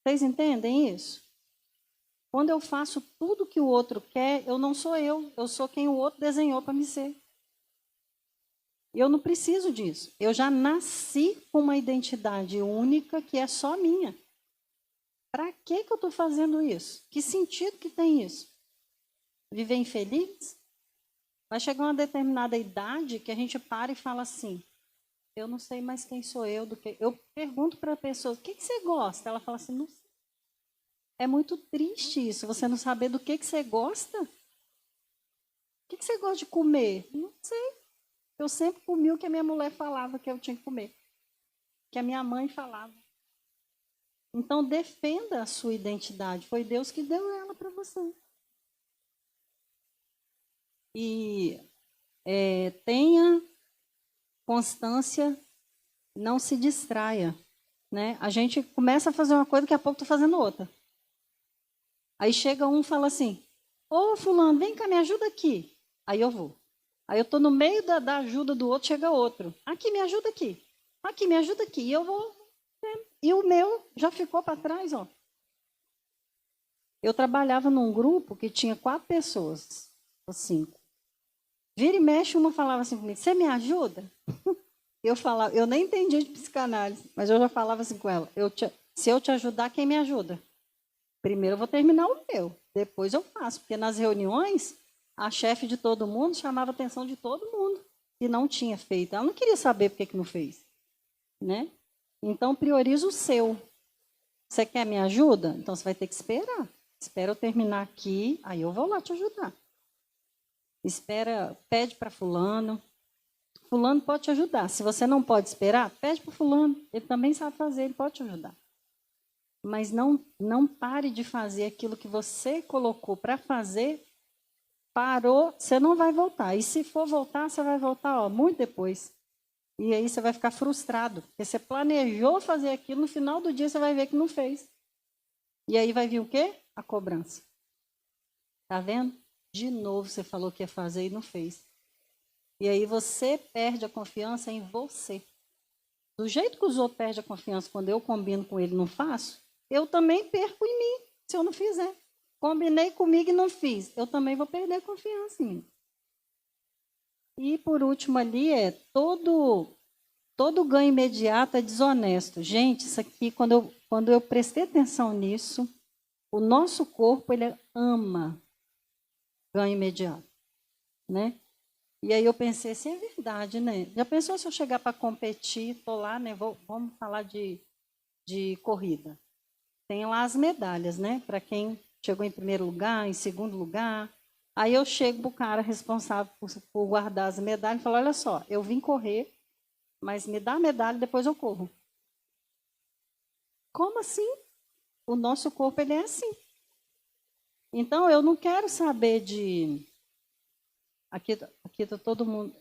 Vocês entendem isso? Quando eu faço tudo que o outro quer, eu não sou eu sou quem o outro desenhou para me ser. Eu não preciso disso. Eu já nasci com uma identidade única que é só minha. Para que eu estou fazendo isso? Que sentido que tem isso? Viver infeliz? Vai chegar uma determinada idade que a gente para e fala assim, eu não sei mais quem sou eu. Eu pergunto para a pessoa, o que você gosta? Ela fala assim, não sei. É muito triste isso, você não saber do que você gosta. O que você gosta de comer? Não sei. Eu sempre comi o que a minha mulher falava que eu tinha que comer. Que a minha mãe falava. Então, defenda a sua identidade. Foi Deus que deu ela para você. E tenha constância, não se distraia. Né? A gente começa a fazer uma coisa, daqui a pouco está fazendo outra. Aí chega um e fala assim, ô fulano, vem cá, me ajuda aqui. Aí eu vou. Aí eu estou no meio da ajuda do outro, chega outro. Aqui, me ajuda aqui. Aqui, me ajuda aqui. E eu vou. E o meu já ficou para trás, ó. Eu trabalhava num grupo que tinha 4 pessoas, ou 5. Vira e mexe, uma falava assim comigo, você me ajuda? Eu falava, eu nem entendia de psicanálise, mas eu já falava assim com ela, se eu te ajudar, quem me ajuda? Primeiro eu vou terminar o meu, depois eu faço, porque nas reuniões, a chefe de todo mundo chamava a atenção de todo mundo, e não tinha feito. Ela não queria saber por que não fez. Né? Então, prioriza o seu. Você quer me ajuda? Então, você vai ter que esperar. Espera eu terminar aqui, aí eu vou lá te ajudar. Espera, pede para fulano. Fulano pode te ajudar. Se você não pode esperar, pede para fulano. Ele também sabe fazer, ele pode te ajudar. Mas não pare de fazer aquilo que você colocou para fazer. Parou, você não vai voltar. E se for voltar, você vai voltar muito depois. E aí você vai ficar frustrado. Porque você planejou fazer aquilo, no final do dia você vai ver que não fez. E aí vai vir o quê? A cobrança. Tá vendo? De novo você falou que ia fazer e não fez. E aí você perde a confiança em você. Do jeito que os outros perdem a confiança quando eu combino com ele e não faço, eu também perco em mim, se eu não fizer. Combinei comigo e não fiz, eu também vou perder a confiança em mim. E por último ali todo ganho imediato é desonesto. Gente, isso aqui, quando eu prestei atenção nisso, o nosso corpo, ele ama ganho imediato, né? E aí eu pensei assim, é verdade, né? Já pensou se eu chegar para competir, estou lá, né? Vamos falar de corrida. Tem lá as medalhas, né? Para quem chegou em primeiro lugar, em segundo lugar. Aí eu chego para o cara responsável por guardar as medalhas e falo, olha só, eu vim correr, mas me dá a medalha e depois eu corro. Como assim? O nosso corpo, ele é assim. Então, eu não quero saber de aqui tá todo mundo.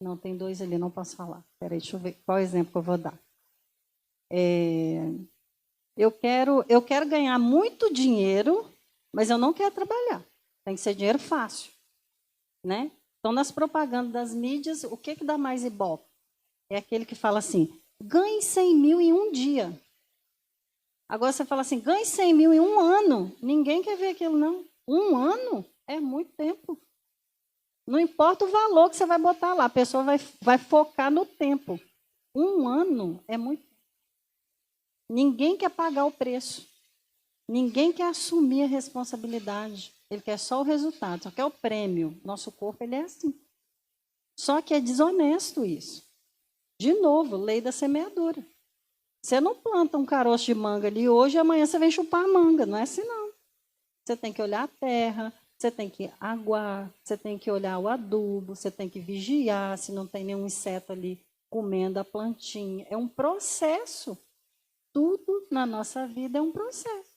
Não, tem dois ali, não posso falar. Peraí, deixa eu ver qual exemplo que eu vou dar. Eu quero ganhar muito dinheiro, mas eu não quero trabalhar. Tem que ser dinheiro fácil, né? Então, nas propagandas das mídias, o que dá mais ibope? É aquele que fala assim, ganhe 100 mil em um dia. Agora você fala assim, ganhe 100 mil em um ano. Ninguém quer ver aquilo, não. Um ano é muito tempo. Não importa o valor que você vai botar lá, a pessoa vai focar no tempo. Um ano é muito. Ninguém quer pagar o preço. Ninguém quer assumir a responsabilidade. Ele quer só o resultado, só quer o prêmio. Nosso corpo, ele é assim. Só que é desonesto isso. De novo, lei da semeadura. Você não planta um caroço de manga ali hoje e amanhã você vem chupar a manga. Não é assim, não. Você tem que olhar a terra, você tem que aguar, você tem que olhar o adubo, você tem que vigiar se não tem nenhum inseto ali comendo a plantinha. É um processo. Tudo na nossa vida é um processo.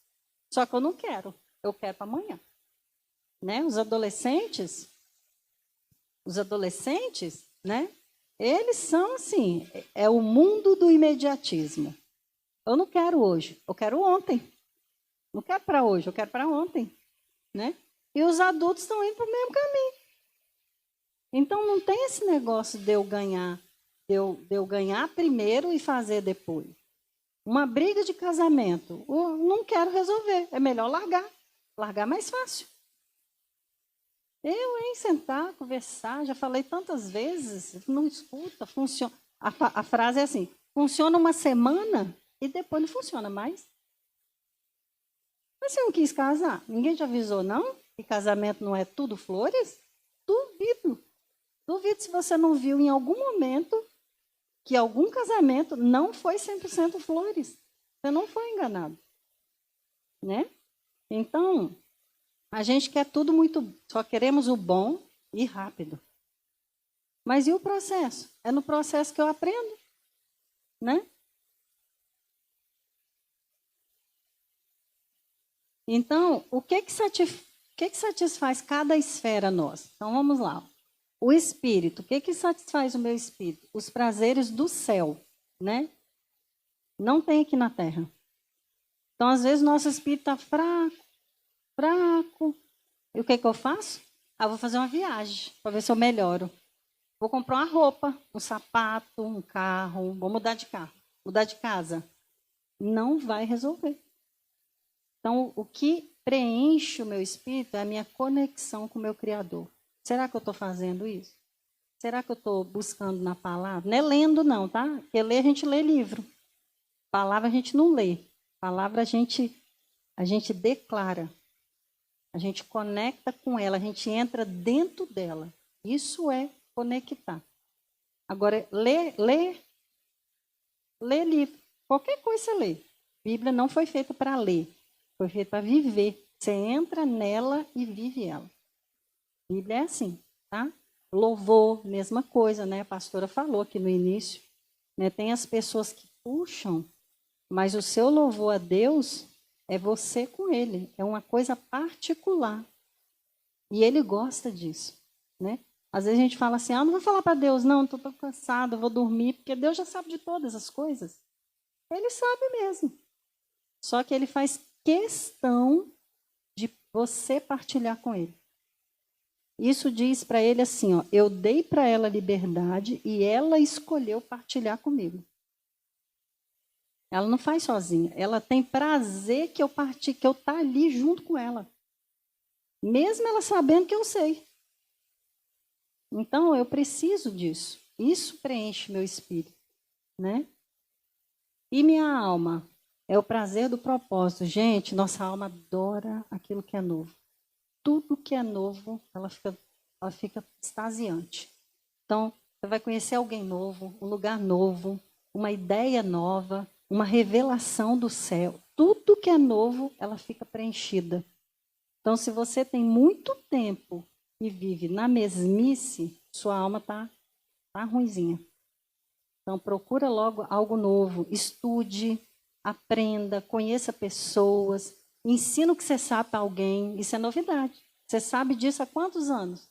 Só que eu não quero. Eu quero para amanhã. Né? Os adolescentes, né? Eles são assim, é o mundo do imediatismo. Eu não quero hoje, eu quero ontem. Não quero para hoje, eu quero para ontem, né? E os adultos estão indo para o mesmo caminho. Então não tem esse negócio de eu ganhar, de eu ganhar primeiro e fazer depois. Uma briga de casamento, eu não quero resolver, é melhor largar. Largar é mais fácil. Sentar, conversar, já falei tantas vezes, não escuta, funciona. A frase é assim, funciona uma semana e depois não funciona mais. Mas você não quis casar? Ninguém te avisou, não? Que casamento não é tudo flores? Duvido. Duvido se você não viu em algum momento que algum casamento não foi 100% flores. Você não foi enganado. Né? Então, a gente quer tudo muito, só queremos o bom e rápido. Mas e o processo? É no processo que eu aprendo, né? Então, o que satisfaz cada esfera nossa? Então, vamos lá. O espírito, o que satisfaz o meu espírito? Os prazeres do céu, né? Não tem aqui na terra. Então, às vezes, nosso espírito está fraco. E o que eu faço? Vou fazer uma viagem para ver se eu melhoro. Vou comprar uma roupa, um sapato, um carro, vou mudar de carro, mudar de casa. Não vai resolver. Então, o que preenche o meu espírito é a minha conexão com o meu Criador. Será que eu estou fazendo isso? Será que eu estou buscando na palavra? Não é lendo, não, tá? Porque ler a gente lê livro. Palavra a gente não lê. Palavra a gente declara. A gente conecta com ela, a gente entra dentro dela. Isso é conectar. Agora, ler livro. Qualquer coisa você lê. Bíblia não foi feita para ler. Foi feita para viver. Você entra nela e vive ela. Bíblia é assim, tá? Louvor, mesma coisa, né? A pastora falou aqui no início. Né? Tem as pessoas que puxam, mas o seu louvor a Deus é você com Ele. É uma coisa particular. E Ele gosta disso, né? Às vezes a gente fala assim, não vou falar para Deus, não, estou cansado, vou dormir, porque Deus já sabe de todas as coisas. Ele sabe mesmo. Só que Ele faz questão de você partilhar com Ele. Isso diz para Ele assim, eu dei para ela liberdade e ela escolheu partilhar comigo. Ela não faz sozinha, ela tem prazer que eu tá ali junto com ela. Mesmo ela sabendo que eu sei. Então, eu preciso disso. Isso preenche meu espírito, né? E minha alma é o prazer do propósito. Gente, nossa alma adora aquilo que é novo. Tudo que é novo, ela fica extasiante. Então, você vai conhecer alguém novo, um lugar novo, uma ideia nova, uma revelação do céu. Tudo que é novo, ela fica preenchida. Então, se você tem muito tempo e vive na mesmice, sua alma tá ruinzinha. Então, procura logo algo novo. Estude, aprenda, conheça pessoas, ensina o que você sabe para alguém. Isso é novidade. Você sabe disso há quantos anos?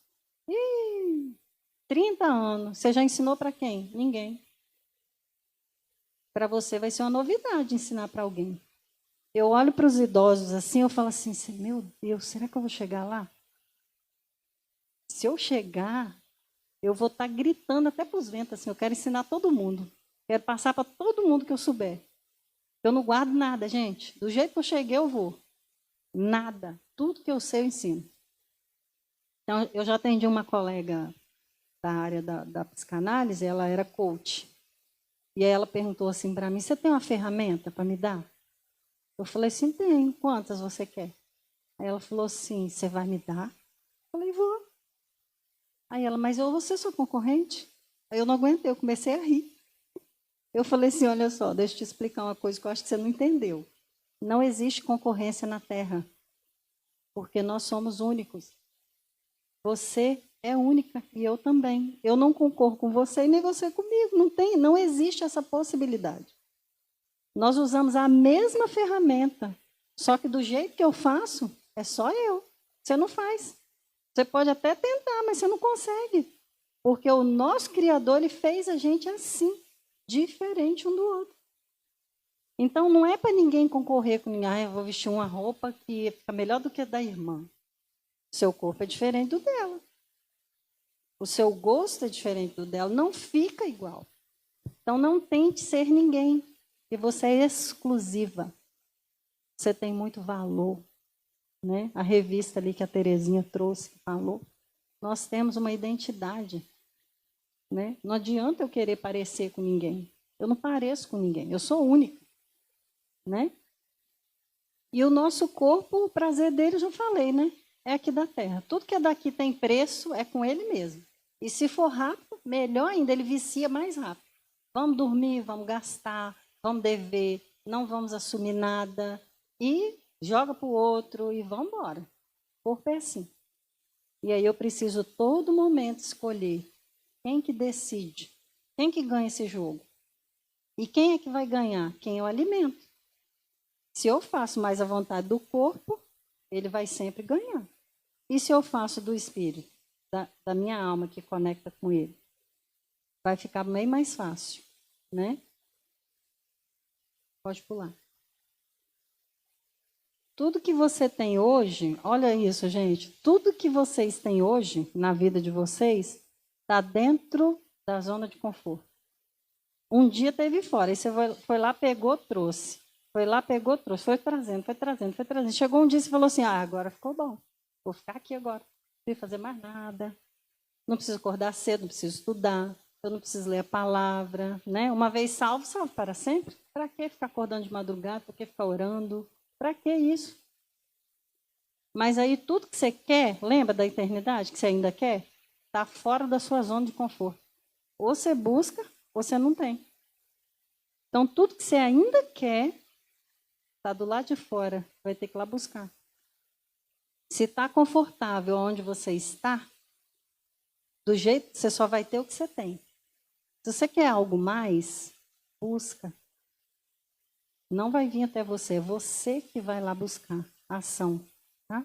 30 anos. Você já ensinou para quem? Ninguém. Para você vai ser uma novidade ensinar para alguém. Eu olho para os idosos assim, eu falo assim, meu Deus, será que eu vou chegar lá? Se eu chegar, eu vou estar gritando até para os ventos, assim, eu quero ensinar todo mundo. Quero passar para todo mundo que eu souber. Eu não guardo nada, gente. Do jeito que eu cheguei, eu vou. Nada. Tudo que eu sei, eu ensino. Então, eu já atendi uma colega da área da psicanálise, ela era coach. E aí ela perguntou assim para mim, você tem uma ferramenta para me dar? Eu falei assim, tenho. Quantas você quer? Aí ela falou assim, você vai me dar? Eu falei, vou. Aí ela, mas eu vou ser sua concorrente? Aí eu não aguentei, eu comecei a rir. Eu falei assim, olha só, deixa eu te explicar uma coisa que eu acho que você não entendeu. Não existe concorrência na Terra, porque nós somos únicos. Você é única e eu também. Eu não concorro com você e nem você comigo. Não existe essa possibilidade. Nós usamos a mesma ferramenta, só que do jeito que eu faço, é só eu. Você não faz. Você pode até tentar, mas você não consegue. Porque o nosso Criador, ele fez a gente assim, diferente um do outro. Então, não é para ninguém concorrer com ninguém. Eu vou vestir uma roupa que fica melhor do que a da irmã. Seu corpo é diferente do dela. O seu gosto é diferente do dela. Não fica igual. Então, não tente ser ninguém. E você é exclusiva. Você tem muito valor. Né? A revista ali que a Terezinha trouxe, que falou. Nós temos uma identidade. Né? Não adianta eu querer parecer com ninguém. Eu não pareço com ninguém. Eu sou única. Né? E o nosso corpo, o prazer dele, já falei, né? É aqui da terra. Tudo que é daqui tem preço, é com ele mesmo. E se for rápido, melhor ainda, ele vicia mais rápido. Vamos dormir, vamos gastar, vamos dever, não vamos assumir nada. E joga para o outro e vamos embora. O corpo é assim. E aí eu preciso todo momento escolher quem que decide, quem que ganha esse jogo. E quem é que vai ganhar? Quem eu alimento. Se eu faço mais a vontade do corpo, ele vai sempre ganhar. E se eu faço do espírito, da minha alma que conecta com ele? Vai ficar bem mais fácil, né? Pode pular. Tudo que você tem hoje, olha isso, gente. Tudo que vocês têm hoje na vida de vocês está dentro da zona de conforto. Um dia teve fora, aí você foi lá, pegou, trouxe. Foi lá, pegou, trouxe. Foi trazendo, foi trazendo, foi trazendo. Chegou um dia e você falou assim, agora ficou bom. Vou ficar aqui agora. Não preciso fazer mais nada. Não preciso acordar cedo, não preciso estudar. Eu não preciso ler a palavra. Né? Uma vez salvo, salvo para sempre. Para que ficar acordando de madrugada? Para que ficar orando? Para que isso? Mas aí tudo que você quer, lembra da eternidade que você ainda quer? Está fora da sua zona de conforto. Ou você busca, ou você não tem. Então, tudo que você ainda quer, está do lado de fora. Vai ter que ir lá buscar. Se está confortável onde você está, do jeito, você só vai ter o que você tem. Se você quer algo mais, busca. Não vai vir até você, é você que vai lá buscar a ação. Tá?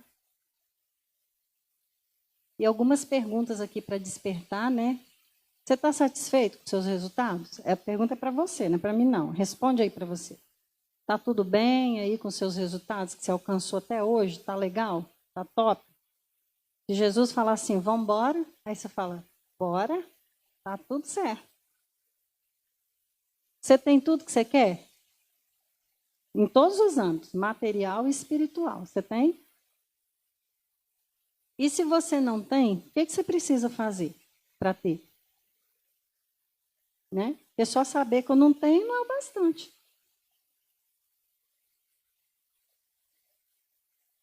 E algumas perguntas aqui para despertar, né? Você está satisfeito com seus resultados? A pergunta é para você, não é para mim não. Responde aí para você. Está tudo bem aí com seus resultados que você alcançou até hoje? Está legal? Está top? Se Jesus falar assim, vamos embora, aí você fala, bora, está tudo certo. Você tem tudo que você quer? Em todos os âmbitos, material e espiritual. Você tem? E se você não tem, o que você precisa fazer para ter? Né? Porque só saber que eu não tenho não é o bastante.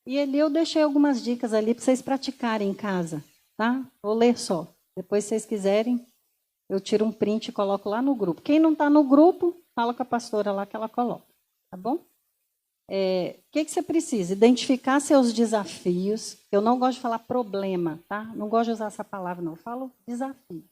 E ali eu deixei algumas dicas ali para vocês praticarem em casa. Tá? Vou ler só. Depois, se vocês quiserem, eu tiro um print e coloco lá no grupo. Quem não está no grupo, fala com a pastora lá que ela coloca. Tá bom? O que você precisa? Identificar seus desafios. Eu não gosto de falar problema, tá? Não gosto de usar essa palavra, não. Eu falo desafio.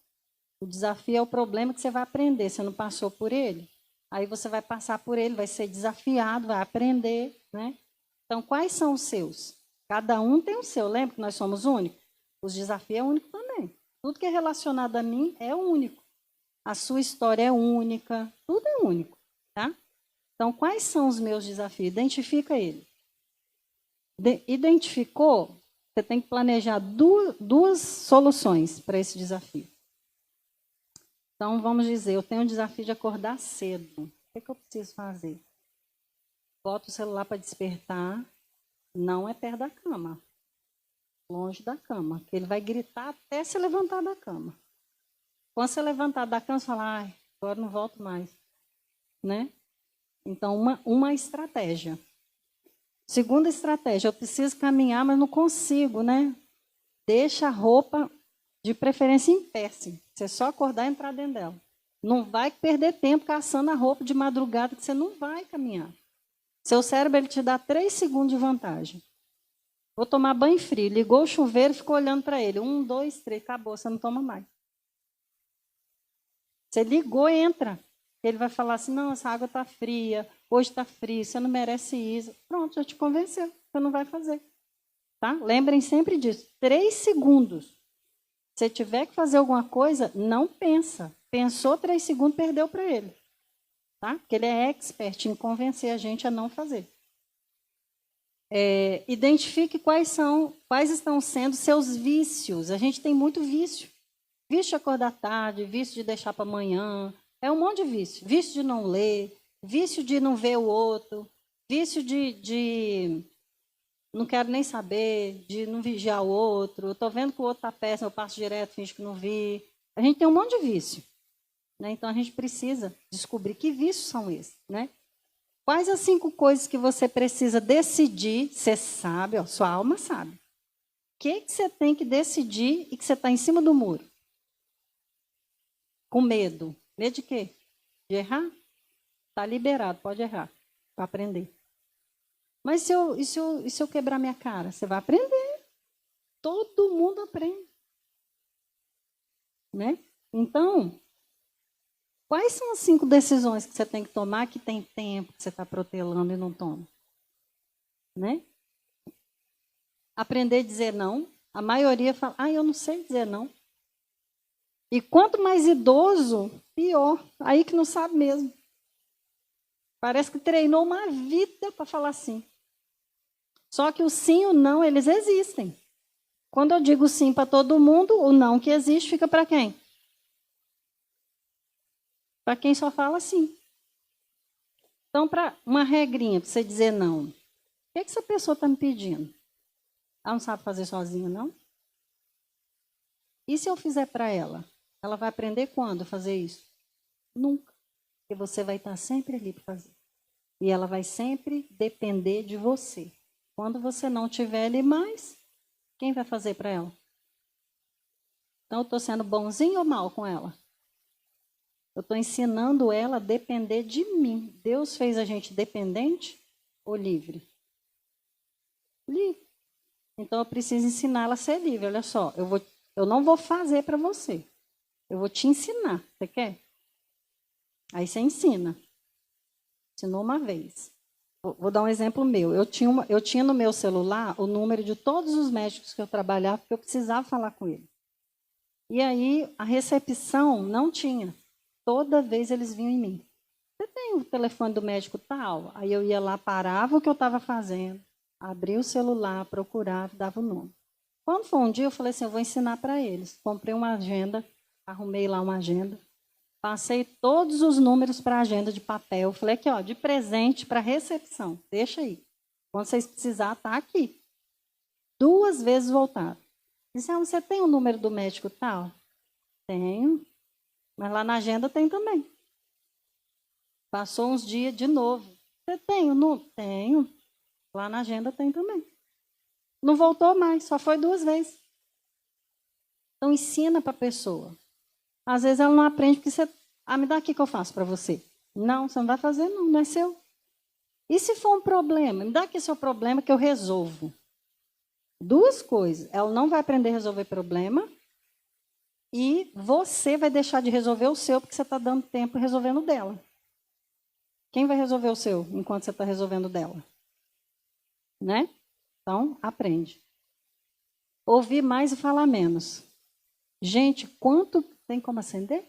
O desafio é o problema que você vai aprender. Você não passou por ele? Aí você vai passar por ele, vai ser desafiado, vai aprender, né? Então, quais são os seus? Cada um tem o seu. Lembra que nós somos únicos? Os desafios é único também. Tudo que é relacionado a mim é único. A sua história é única, tudo é único, tá? Então, quais são os meus desafios? Identifica ele. Identificou, você tem que planejar duas soluções para esse desafio. Então, vamos dizer, eu tenho o desafio de acordar cedo. O que eu preciso fazer? Boto o celular para despertar, não é perto da cama, longe da cama, que ele vai gritar até se levantar da cama. Quando você levantar da cama, você fala, ai, agora não volto mais, né? Então, uma estratégia. Segunda estratégia, eu preciso caminhar, mas não consigo, né? Deixa a roupa, de preferência em pé, assim. Você só acordar e entrar dentro dela. Não vai perder tempo caçando a roupa de madrugada, que você não vai caminhar. Seu cérebro ele te dá 3 segundos de vantagem. Vou tomar banho frio. Ligou o chuveiro e ficou olhando para ele. 1, 2, 3, acabou, você não toma mais. Você ligou, entra. Ele vai falar assim, não, essa água está fria, hoje está frio, você não merece isso. Pronto, já te convenceu, você não vai fazer. Tá? Lembrem sempre disso. 3 segundos. Se tiver que fazer alguma coisa, não pensa. Pensou 3 segundos, perdeu para ele. Tá? Porque ele é expert em convencer a gente a não fazer. Identifique quais estão sendo seus vícios. A gente tem muito vício. Vício de acordar tarde, vício de deixar para amanhã. É um monte de vício. Vício de não ler, vício de não ver o outro, vício de não quero nem saber, de não vigiar o outro. Eu estou vendo que o outro está péssimo, eu passo direto, finjo que não vi. A gente tem um monte de vício. Né? Então, a gente precisa descobrir que vícios são esses. Né? Quais as 5 coisas que você precisa decidir? Você sabe, ó, sua alma sabe. O que você tem que decidir e que você está em cima do muro? Com medo. Medo de quê? De errar? Está liberado, pode errar, para aprender. Mas e se eu quebrar minha cara? Você vai aprender. Todo mundo aprende. Né? Então, quais são as 5 decisões que você tem que tomar que tem tempo que você está protelando e não toma? Né? Aprender a dizer não. A maioria fala, eu não sei dizer não. E quanto mais idoso, pior. Aí que não sabe mesmo. Parece que treinou uma vida para falar sim. Só que o sim e o não, eles existem. Quando eu digo sim para todo mundo, o não que existe fica para quem? Para quem só fala sim. Então, para uma regrinha, para você dizer não, o que essa pessoa está me pedindo? Ela não sabe fazer sozinha, não? E se eu fizer para ela? Ela vai aprender quando fazer isso? Nunca. Porque você vai estar sempre ali para fazer. E ela vai sempre depender de você. Quando você não tiver ali mais, quem vai fazer para ela? Então, eu estou sendo bonzinho ou mal com ela? Eu estou ensinando ela a depender de mim. Deus fez a gente dependente ou livre? Livre. Então, eu preciso ensinar ela a ser livre. Olha só, eu não vou fazer para você. Eu vou te ensinar. Você quer? Aí você ensina. Ensinou uma vez. Vou dar um exemplo meu. Eu tinha no meu celular o número de todos os médicos que eu trabalhava, porque eu precisava falar com ele. E aí, a recepção não tinha. Toda vez eles vinham em mim. Você tem o telefone do médico tal? Aí eu ia lá, parava o que eu estava fazendo, abria o celular, procurava, dava o nome. Quando foi um dia, eu falei assim, eu vou ensinar para eles. Comprei uma agenda, arrumei lá uma agenda, passei todos os números para a agenda de papel. Falei aqui, ó, de presente para recepção, deixa aí. Quando vocês precisarem, está aqui. 2 vezes voltaram. Disseram, você tem o número do médico tal? Tenho, mas lá na agenda tem também. Passou uns dias de novo. Você tem o número? Tenho. Lá na agenda tem também. Não voltou mais, só foi 2 vezes. Então, ensina para a pessoa. Às vezes ela não aprende porque você... me dá aqui que eu faço para você. Não, você não vai fazer não, não é seu. E se for um problema? Me dá aqui seu problema que eu resolvo. 2 coisas. Ela não vai aprender a resolver problema e você vai deixar de resolver o seu porque você está dando tempo resolvendo o dela. Quem vai resolver o seu enquanto você está resolvendo o dela? Né? Então, aprende. Ouvir mais e falar menos. Gente, quanto tem como acender?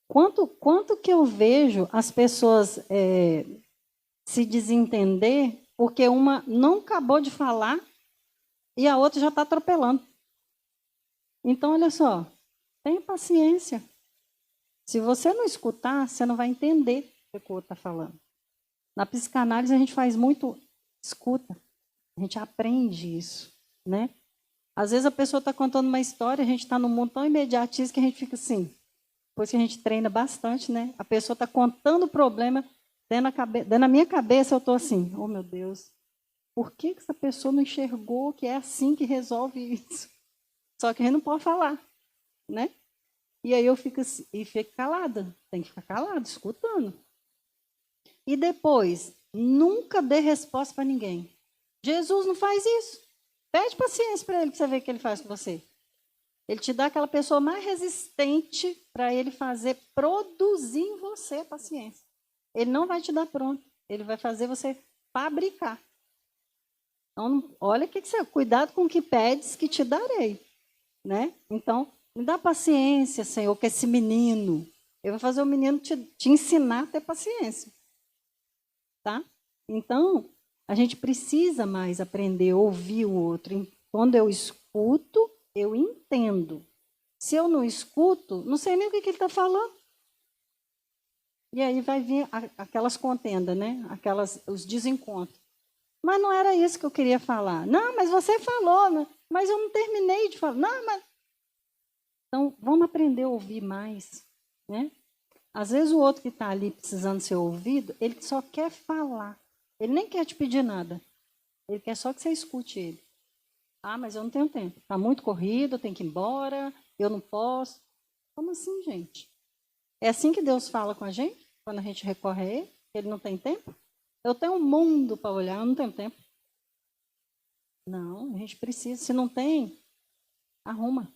Quanto que eu vejo as pessoas se desentender porque uma não acabou de falar e a outra já está atropelando. Então, olha só, tenha paciência. Se você não escutar, você não vai entender o que o outro está falando. Na psicanálise, a gente faz muito escuta. A gente aprende isso, né? Às vezes a pessoa está contando uma história, a gente está num mundo tão imediatista que a gente fica assim, depois que a gente treina bastante, né? A pessoa está contando o problema, dentro da minha cabeça eu estou assim, oh meu Deus, por que essa pessoa não enxergou que é assim que resolve isso? Só que a gente não pode falar, né? E aí eu fico assim, e fico calada, tem que ficar calado, escutando. E depois, nunca dê resposta para ninguém. Jesus não faz isso. Pede paciência para ele, para você ver o que ele faz com você. Ele te dá aquela pessoa mais resistente para ele fazer, produzir em você a paciência. Ele não vai te dar pronto. Ele vai fazer você fabricar. Então, olha que você, cuidado com o que pedes que te darei, né? Então, me dá paciência, Senhor, com esse menino. Eu vou fazer o menino te ensinar a ter paciência, tá? Então, a gente precisa mais aprender a ouvir o outro. Quando eu escuto, eu entendo. Se eu não escuto, não sei nem o que ele está falando. E aí vai vir aquelas contendas, né? Os desencontros. Mas não era isso que eu queria falar. Não, mas você falou, né? Mas eu não terminei de falar. Não, mas... Então, vamos aprender a ouvir mais, né? Às vezes o outro que está ali precisando ser ouvido, ele só quer falar. Ele nem quer te pedir nada. Ele quer só que você escute ele. Ah, mas eu não tenho tempo. Está muito corrido, eu tenho que ir embora, eu não posso. Como assim, gente? É assim que Deus fala com a gente, quando a gente recorre a Ele? Ele não tem tempo? Eu tenho um mundo para olhar, eu não tenho tempo. Não, a gente precisa. Se não tem, arruma.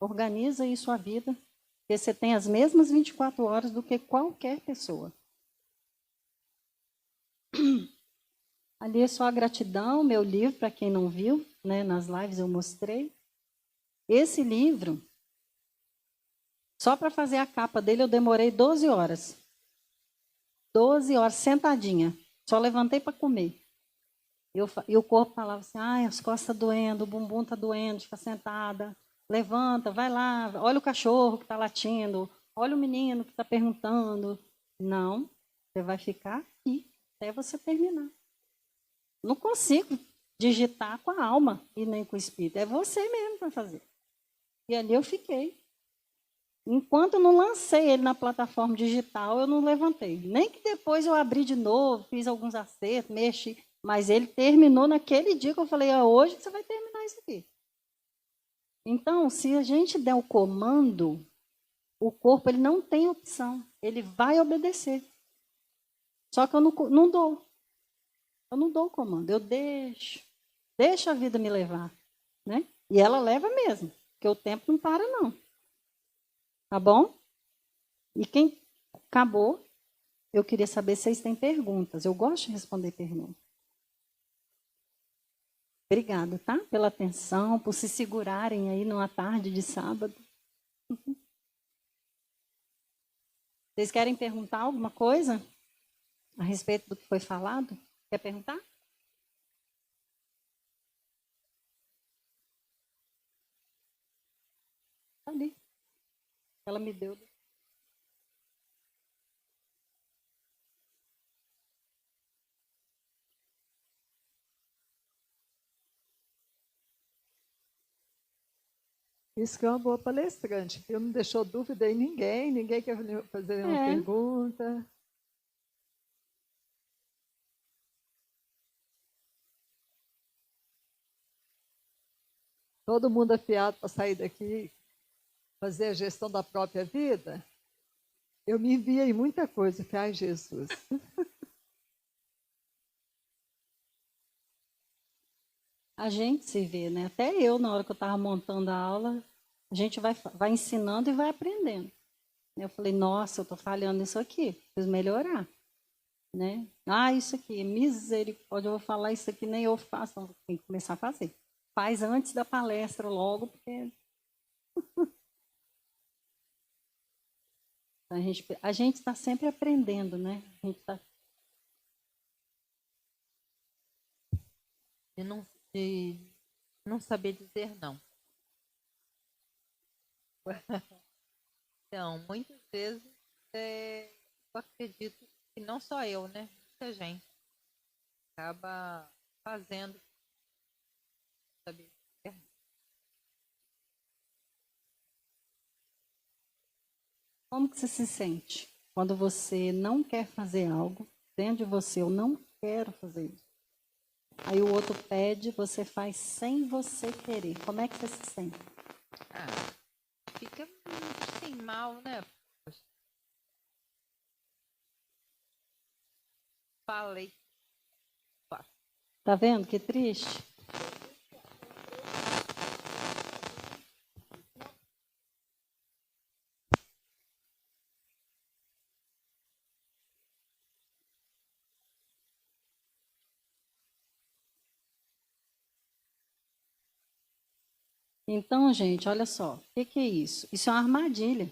Organiza aí sua vida. Porque você tem as mesmas 24 horas do que qualquer pessoa. Ali é só a gratidão, meu livro, para quem não viu, né, nas lives eu mostrei. Esse livro, só para fazer a capa dele, eu demorei 12 horas. 12 horas sentadinha. Só levantei para comer. E o corpo falava assim, ai, as costas doendo, o bumbum está doendo, fica sentada. Levanta, vai lá, olha o cachorro que está latindo, olha o menino que está perguntando. Não, você vai ficar aqui até você terminar. Não consigo digitar com a alma e nem com o espírito. É você mesmo para fazer. E ali eu fiquei. Enquanto eu não lancei ele na plataforma digital, eu não levantei. Nem que depois eu abri de novo, fiz alguns acertos, mexi. Mas ele terminou naquele dia que eu falei, hoje você vai terminar isso aqui. Então, se a gente der o comando, o corpo ele não tem opção. Ele vai obedecer. Só que eu não dou. Eu não dou o comando, eu deixo. Deixo a vida me levar. Né? E ela leva mesmo, porque o tempo não para, não. Tá bom? E quem acabou, eu queria saber se vocês têm perguntas. Eu gosto de responder perguntas. Obrigada, tá? Pela atenção, por se segurarem aí numa tarde de sábado. Vocês querem perguntar alguma coisa a respeito do que foi falado? Quer perguntar? Tá ali. Ela me deu. Isso que é uma boa palestrante, porque não deixou dúvida em ninguém, ninguém quer fazer nenhuma pergunta. Todo mundo afiado para sair daqui, fazer a gestão da própria vida. Eu me enviei muita coisa, que ai Jesus. A gente se vê, né? Até eu, na hora que eu estava montando a aula, a gente vai ensinando e vai aprendendo. Eu falei, nossa, eu estou falhando nisso aqui, preciso melhorar. Né? Ah, isso aqui, misericórdia, eu vou falar isso aqui, nem eu faço, então tem que começar a fazer. Faz antes da palestra logo, porque A gente está sempre aprendendo, né? A gente tá... De não saber dizer não. Então, muitas vezes eu acredito que não só eu, né? Muita gente acaba fazendo, saber dizer não. Como que você se sente quando você não quer fazer algo dentro de você? Eu não quero fazer isso. Aí o outro pede, você faz sem você querer. Como é que você se sente? Fica assim, mal, né? Poxa. Falei. Tá vendo que triste? Então, gente, olha só, o que é isso? Isso é uma armadilha.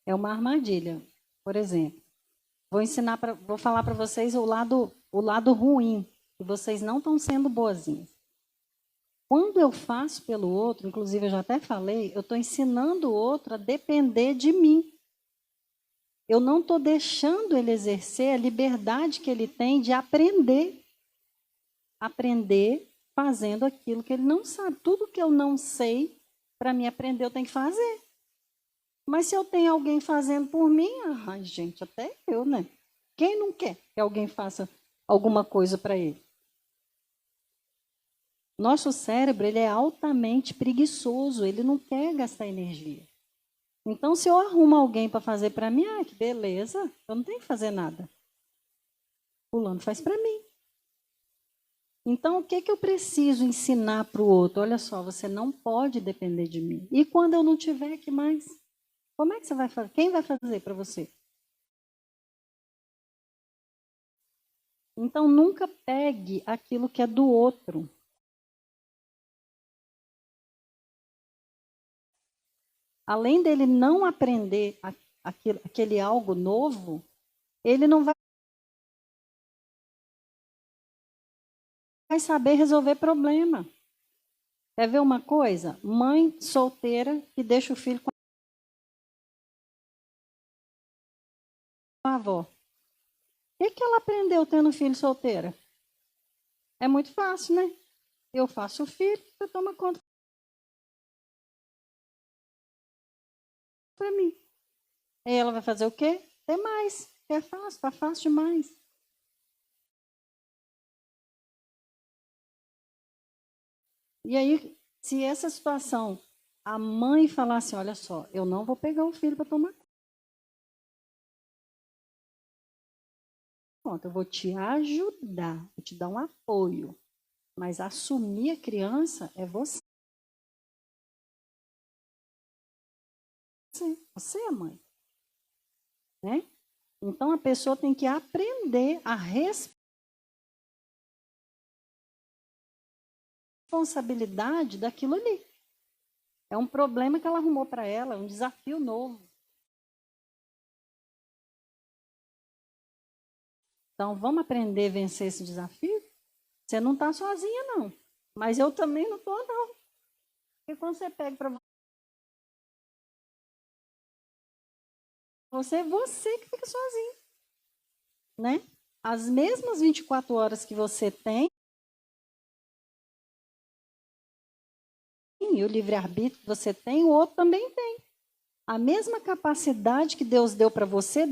É uma armadilha. Por exemplo, vou falar para vocês o lado ruim, que vocês não estão sendo boazinhas. Quando eu faço pelo outro, inclusive eu já até falei, eu estou ensinando o outro a depender de mim. Eu não estou deixando ele exercer a liberdade que ele tem de aprender. Aprender fazendo aquilo que ele não sabe. Tudo que eu não sei, para mim aprender, eu tenho que fazer. Mas se eu tenho alguém fazendo por mim, ai, gente, até eu, né? Quem não quer que alguém faça alguma coisa para ele? Nosso cérebro, ele é altamente preguiçoso, ele não quer gastar energia. Então, se eu arrumo alguém para fazer para mim, que beleza, eu não tenho que fazer nada. Fulano faz para mim. Então, o que eu preciso ensinar para o outro? Olha só, você não pode depender de mim. E quando eu não tiver, que mais? Como é que você vai fazer? Quem vai fazer para você? Então, nunca pegue aquilo que é do outro. Além dele não aprender aquele algo novo, ele não vai saber resolver problema. Quer ver uma coisa? Mãe solteira que deixa o filho com a avó. O que ela aprendeu tendo filho solteira? É muito fácil, né? Eu faço o filho, você toma conta para mim. Aí ela vai fazer o quê? Tem mais. É fácil, tá fácil demais. E aí, se essa situação, a mãe falar assim, olha só, eu não vou pegar o filho para tomar conta, eu vou te ajudar, vou te dar um apoio, mas assumir a criança é você. Você é a mãe, né? Então a pessoa tem que aprender a responsabilidade daquilo ali. É um problema que ela arrumou para ela, um desafio novo. Então vamos aprender a vencer esse desafio? Você não está sozinha, não. Mas eu também não estou, não. Porque quando você pega para você, é você que fica sozinho, né? As mesmas 24 horas que você tem, e o livre-arbítrio que você tem, o outro também tem. A mesma capacidade que Deus deu para você,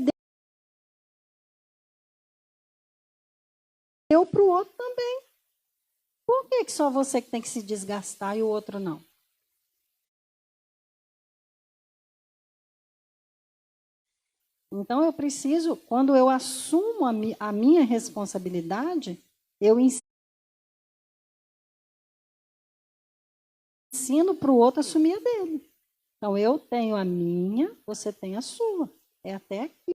deu para o outro também. Por que só você que tem que se desgastar e o outro não? Então eu preciso, quando eu assumo a minha responsabilidade, eu ensino para o outro assumir a dele. Então eu tenho a minha, você tem a sua. É até aqui.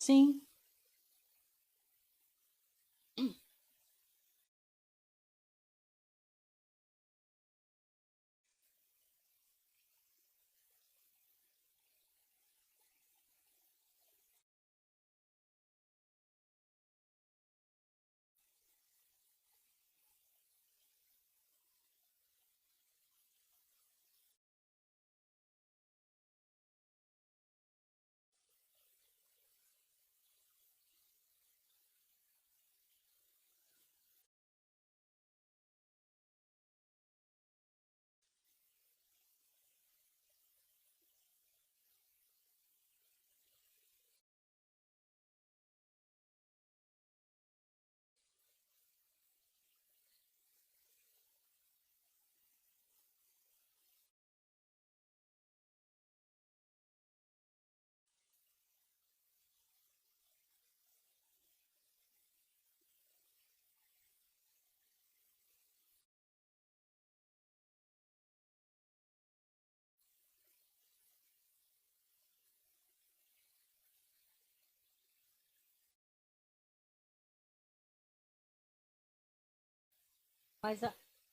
Sim.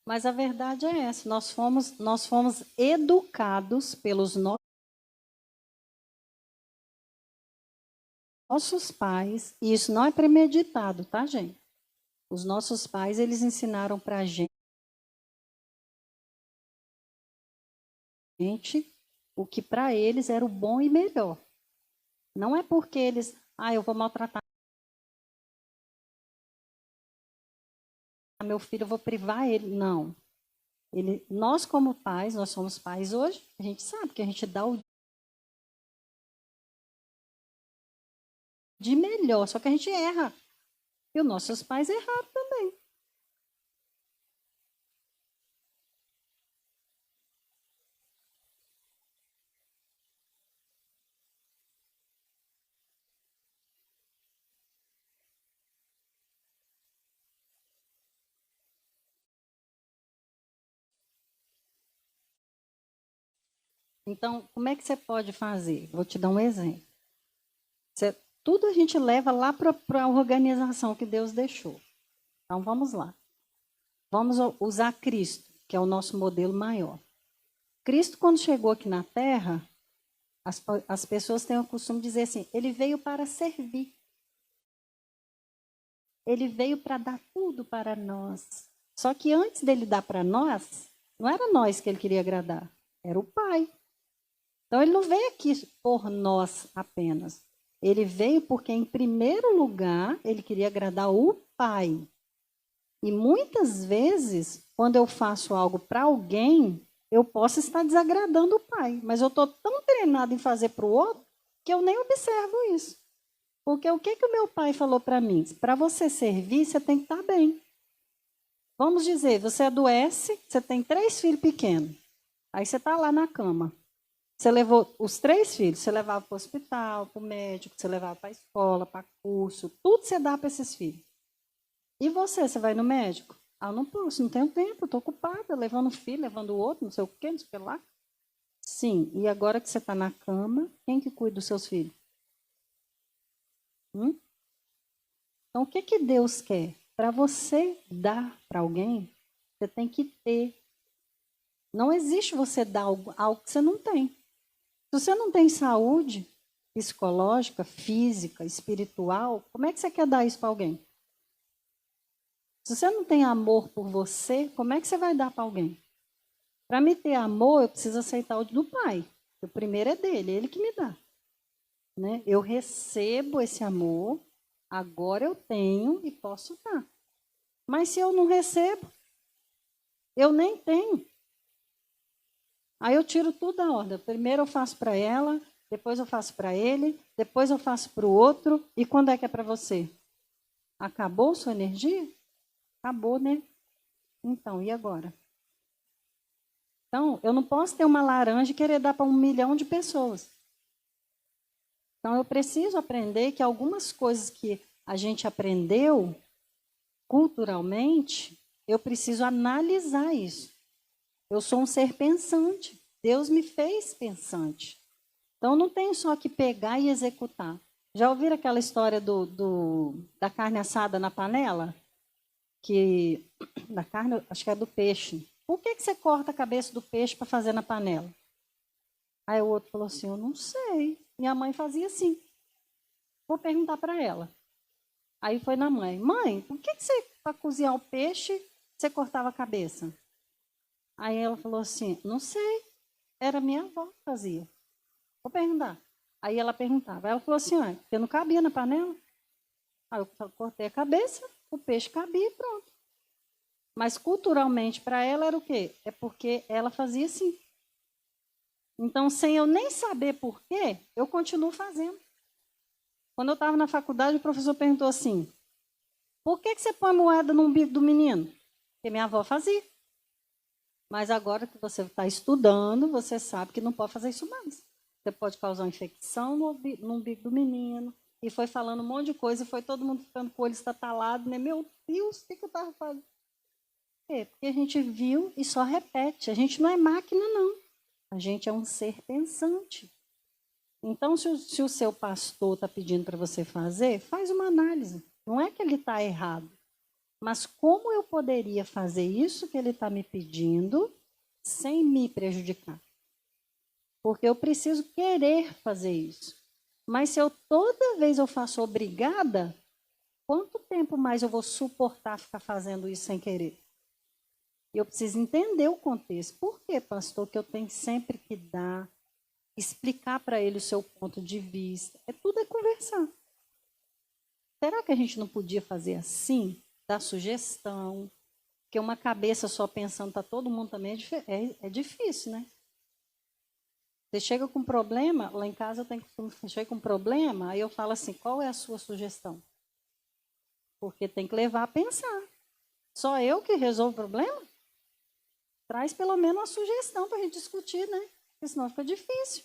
Mas a verdade é essa, nós fomos educados pelos nossos pais, e isso não é premeditado, tá, gente? Os nossos pais, eles ensinaram para a gente o que para eles era o bom e melhor. Não é porque eles, eu vou maltratar meu filho, eu vou privar ele. Não. Nós, como pais, nós somos pais hoje, a gente sabe que a gente dá o de melhor, só que a gente erra. E os nossos pais erraram também. Então, como é que você pode fazer? Vou te dar um exemplo. Tudo a gente leva lá para a organização que Deus deixou. Então, vamos lá. Vamos usar Cristo, que é o nosso modelo maior. Cristo, quando chegou aqui na Terra, as pessoas têm o costume de dizer assim, ele veio para servir. Ele veio para dar tudo para nós. Só que antes dele dar para nós, não era nós que ele queria agradar, era o Pai. Então, ele não veio aqui por nós apenas. Ele veio porque, em primeiro lugar, ele queria agradar o Pai. E muitas vezes, quando eu faço algo para alguém, eu posso estar desagradando o Pai. Mas eu estou tão treinada em fazer para o outro que eu nem observo isso. Porque o que o meu pai falou para mim? Para você servir, você tem que estar bem. Vamos dizer, você adoece, você tem 3 filhos pequenos. Aí você está lá na cama. Você levou os 3 filhos, você levava para o hospital, para o médico, você levava para a escola, para curso, tudo você dá para esses filhos. E você vai no médico? Não posso, não tenho tempo, estou ocupada, levando um filho, levando o outro, não sei o quê, não sei o que lá. Sim, e agora que você está na cama, quem que cuida dos seus filhos? Então, o que Deus quer? Para você dar para alguém, você tem que ter. Não existe você dar algo que você não tem. Se você não tem saúde psicológica, física, espiritual, como é que você quer dar isso para alguém? Se você não tem amor por você, como é que você vai dar para alguém? Para me ter amor, eu preciso aceitar o do Pai. O primeiro é dele, ele que me dá. Né? Eu recebo esse amor, agora eu tenho e posso dar. Mas se eu não recebo, eu nem tenho. Aí eu tiro tudo da ordem. Primeiro eu faço para ela, depois eu faço para ele, depois eu faço para o outro. E quando é que é para você? Acabou sua energia? Acabou, né? Então, e agora? Então, eu não posso ter uma laranja e querer dar para 1 milhão de pessoas. Então, eu preciso aprender que algumas coisas que a gente aprendeu culturalmente, eu preciso analisar isso. Eu sou um ser pensante. Deus me fez pensante. Então, eu não tenho só que pegar e executar. Já ouviram aquela história da carne assada na panela? Que da carne, acho que é do peixe. Por que você corta a cabeça do peixe para fazer na panela? Aí o outro falou assim, eu não sei. Minha mãe fazia assim. Vou perguntar para ela. Aí foi na mãe. Mãe, por que você, para cozinhar o peixe, você cortava a cabeça? Aí ela falou assim, não sei. Era minha avó que fazia. Vou perguntar. Aí ela perguntava. Ela falou assim, porque não cabia na panela. Aí eu cortei a cabeça, o peixe cabia e pronto. Mas culturalmente para ela era o quê? É porque ela fazia assim. Então, sem eu nem saber por quê, eu continuo fazendo. Quando eu estava na faculdade, o professor perguntou assim, por que você põe moeda no umbigo do menino? Porque minha avó fazia. Mas agora que você está estudando, você sabe que não pode fazer isso mais. Você pode causar uma infecção no umbigo do menino. E foi falando um monte de coisa, e foi todo mundo ficando com o olho estatalado, né? Meu Deus, o que eu estava fazendo? Porque a gente viu e só repete. A gente não é máquina, não. A gente é um ser pensante. Então, se o seu pastor está pedindo para você fazer, faz uma análise. Não é que ele está errado. Mas como eu poderia fazer isso que ele está me pedindo sem me prejudicar? Porque eu preciso querer fazer isso. Mas se eu toda vez eu faço obrigada, quanto tempo mais eu vou suportar ficar fazendo isso sem querer? Eu preciso entender o contexto. Por que, pastor, que eu tenho sempre que explicar para ele o seu ponto de vista? Tudo é conversar. Será que a gente não podia fazer assim? Dar sugestão? Porque uma cabeça só pensando para todo mundo também é difícil, né? Você chega com um problema, lá em casa eu tenho que chegar com um problema, aí eu falo assim, qual é a sua sugestão? Porque tem que levar a pensar. Só eu que resolvo o problema? Traz pelo menos uma sugestão para a gente discutir, né? Porque senão fica difícil.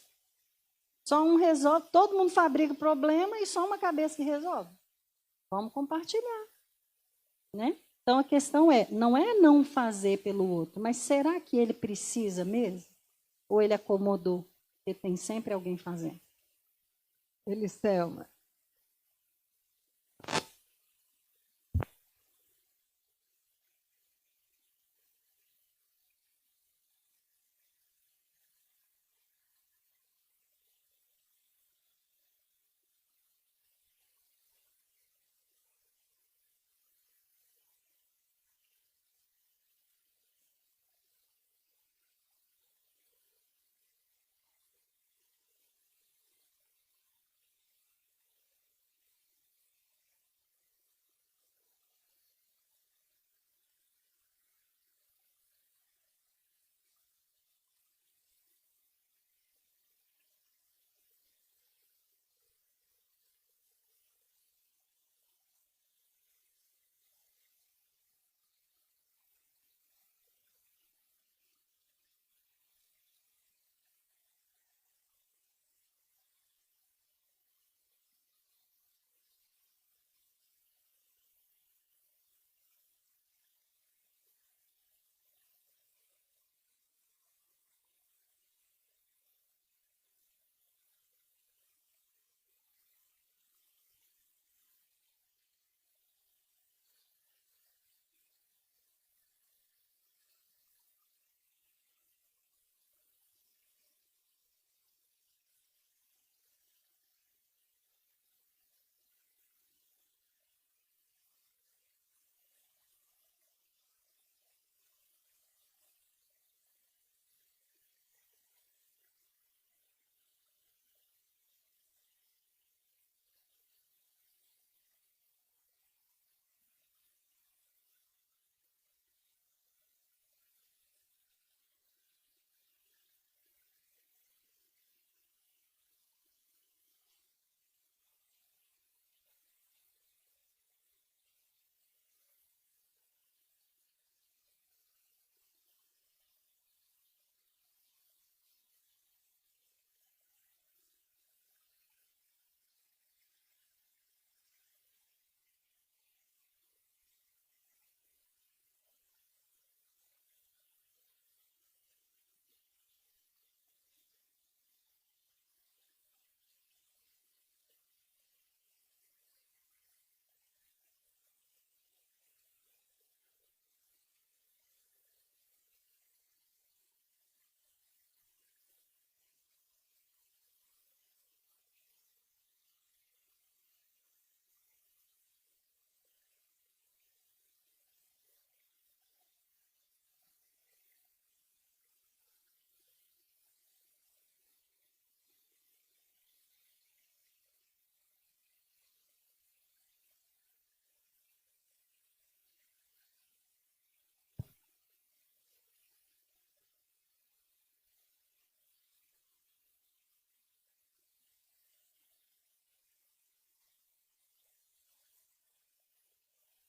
Só um resolve, todo mundo fabrica o problema e só uma cabeça que resolve. Vamos compartilhar, né? Então a questão não é não fazer pelo outro, mas será que ele precisa mesmo? Ou ele acomodou? Porque tem sempre alguém fazendo. Elisselma,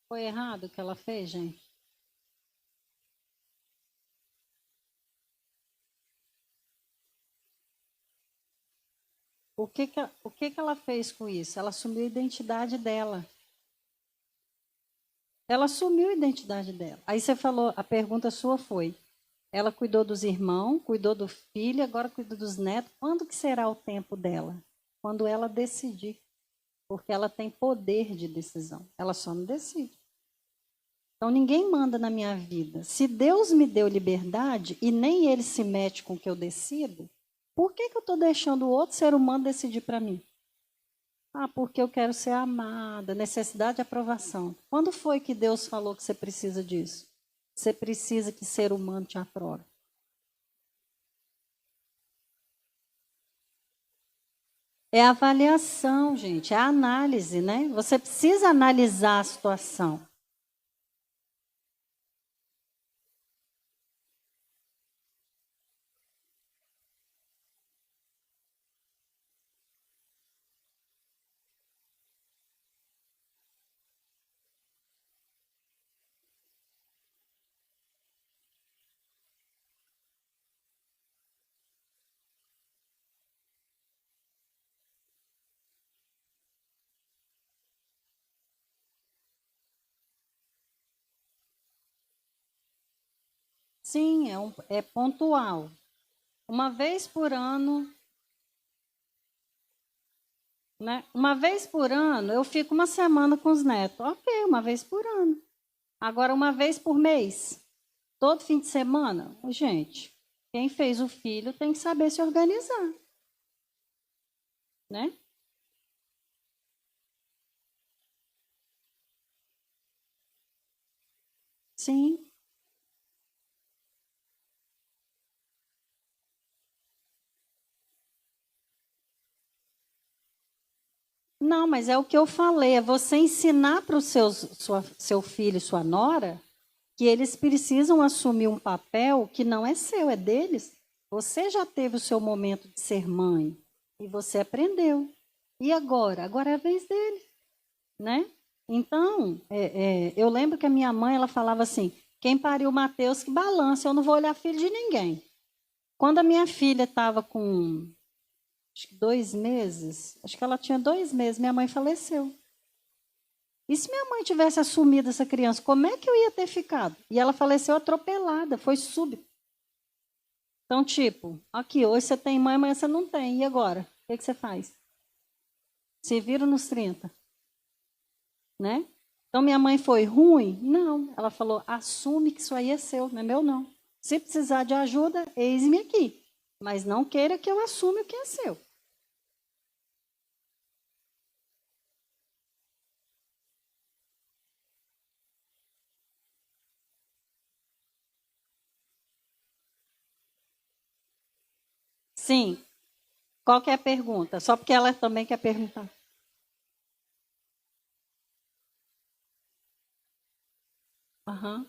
Foi errado o que ela fez, gente? O que que ela fez com isso? Ela assumiu a identidade dela. Ela assumiu a identidade dela. Aí você falou, a pergunta sua foi, ela cuidou dos irmãos, cuidou do filho, agora cuida dos netos. Quando que será o tempo dela? Quando ela decidir. Porque ela tem poder de decisão. Ela só não decide. Então ninguém manda na minha vida. Se Deus me deu liberdade e nem Ele se mete com o que eu decido, por que eu estou deixando o outro ser humano decidir para mim? Ah, porque eu quero ser amada, necessidade de aprovação. Quando foi que Deus falou que você precisa disso? Você precisa que ser humano te aprove. É avaliação, gente, é análise, né? Você precisa analisar a situação. Sim, é pontual. Uma vez por ano, né? Uma vez por ano, eu fico uma semana com os netos. Ok, uma vez por ano. Agora, uma vez por mês, todo fim de semana, gente, quem fez o filho tem que saber se organizar, né? Sim. Não, mas é o que eu falei, é você ensinar para o seu filho e sua nora que eles precisam assumir um papel que não é seu, é deles. Você já teve o seu momento de ser mãe e você aprendeu. E agora? Agora é a vez dele, né? Então, eu lembro que a minha mãe, ela falava assim, quem pariu o Mateus que balança, eu não vou olhar filho de ninguém. Quando a minha filha estava com, acho que 2 meses, acho que ela tinha 2 meses, minha mãe faleceu. E se minha mãe tivesse assumido essa criança, como é que eu ia ter ficado? E ela faleceu atropelada, foi súbito. Então, tipo, aqui, hoje você tem mãe, amanhã você não tem. E agora? O que você faz? Se vira nos 30, né? Então, minha mãe foi ruim? Não. Ela falou, assume que isso aí é seu, não é meu, não. Se precisar de ajuda, eis-me aqui. Mas não queira que eu assuma o que é seu. Sim. Qual que é a pergunta? Só porque ela também quer perguntar. Aham.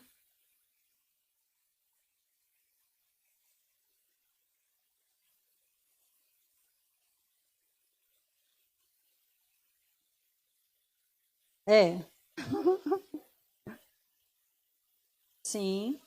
É. Sim.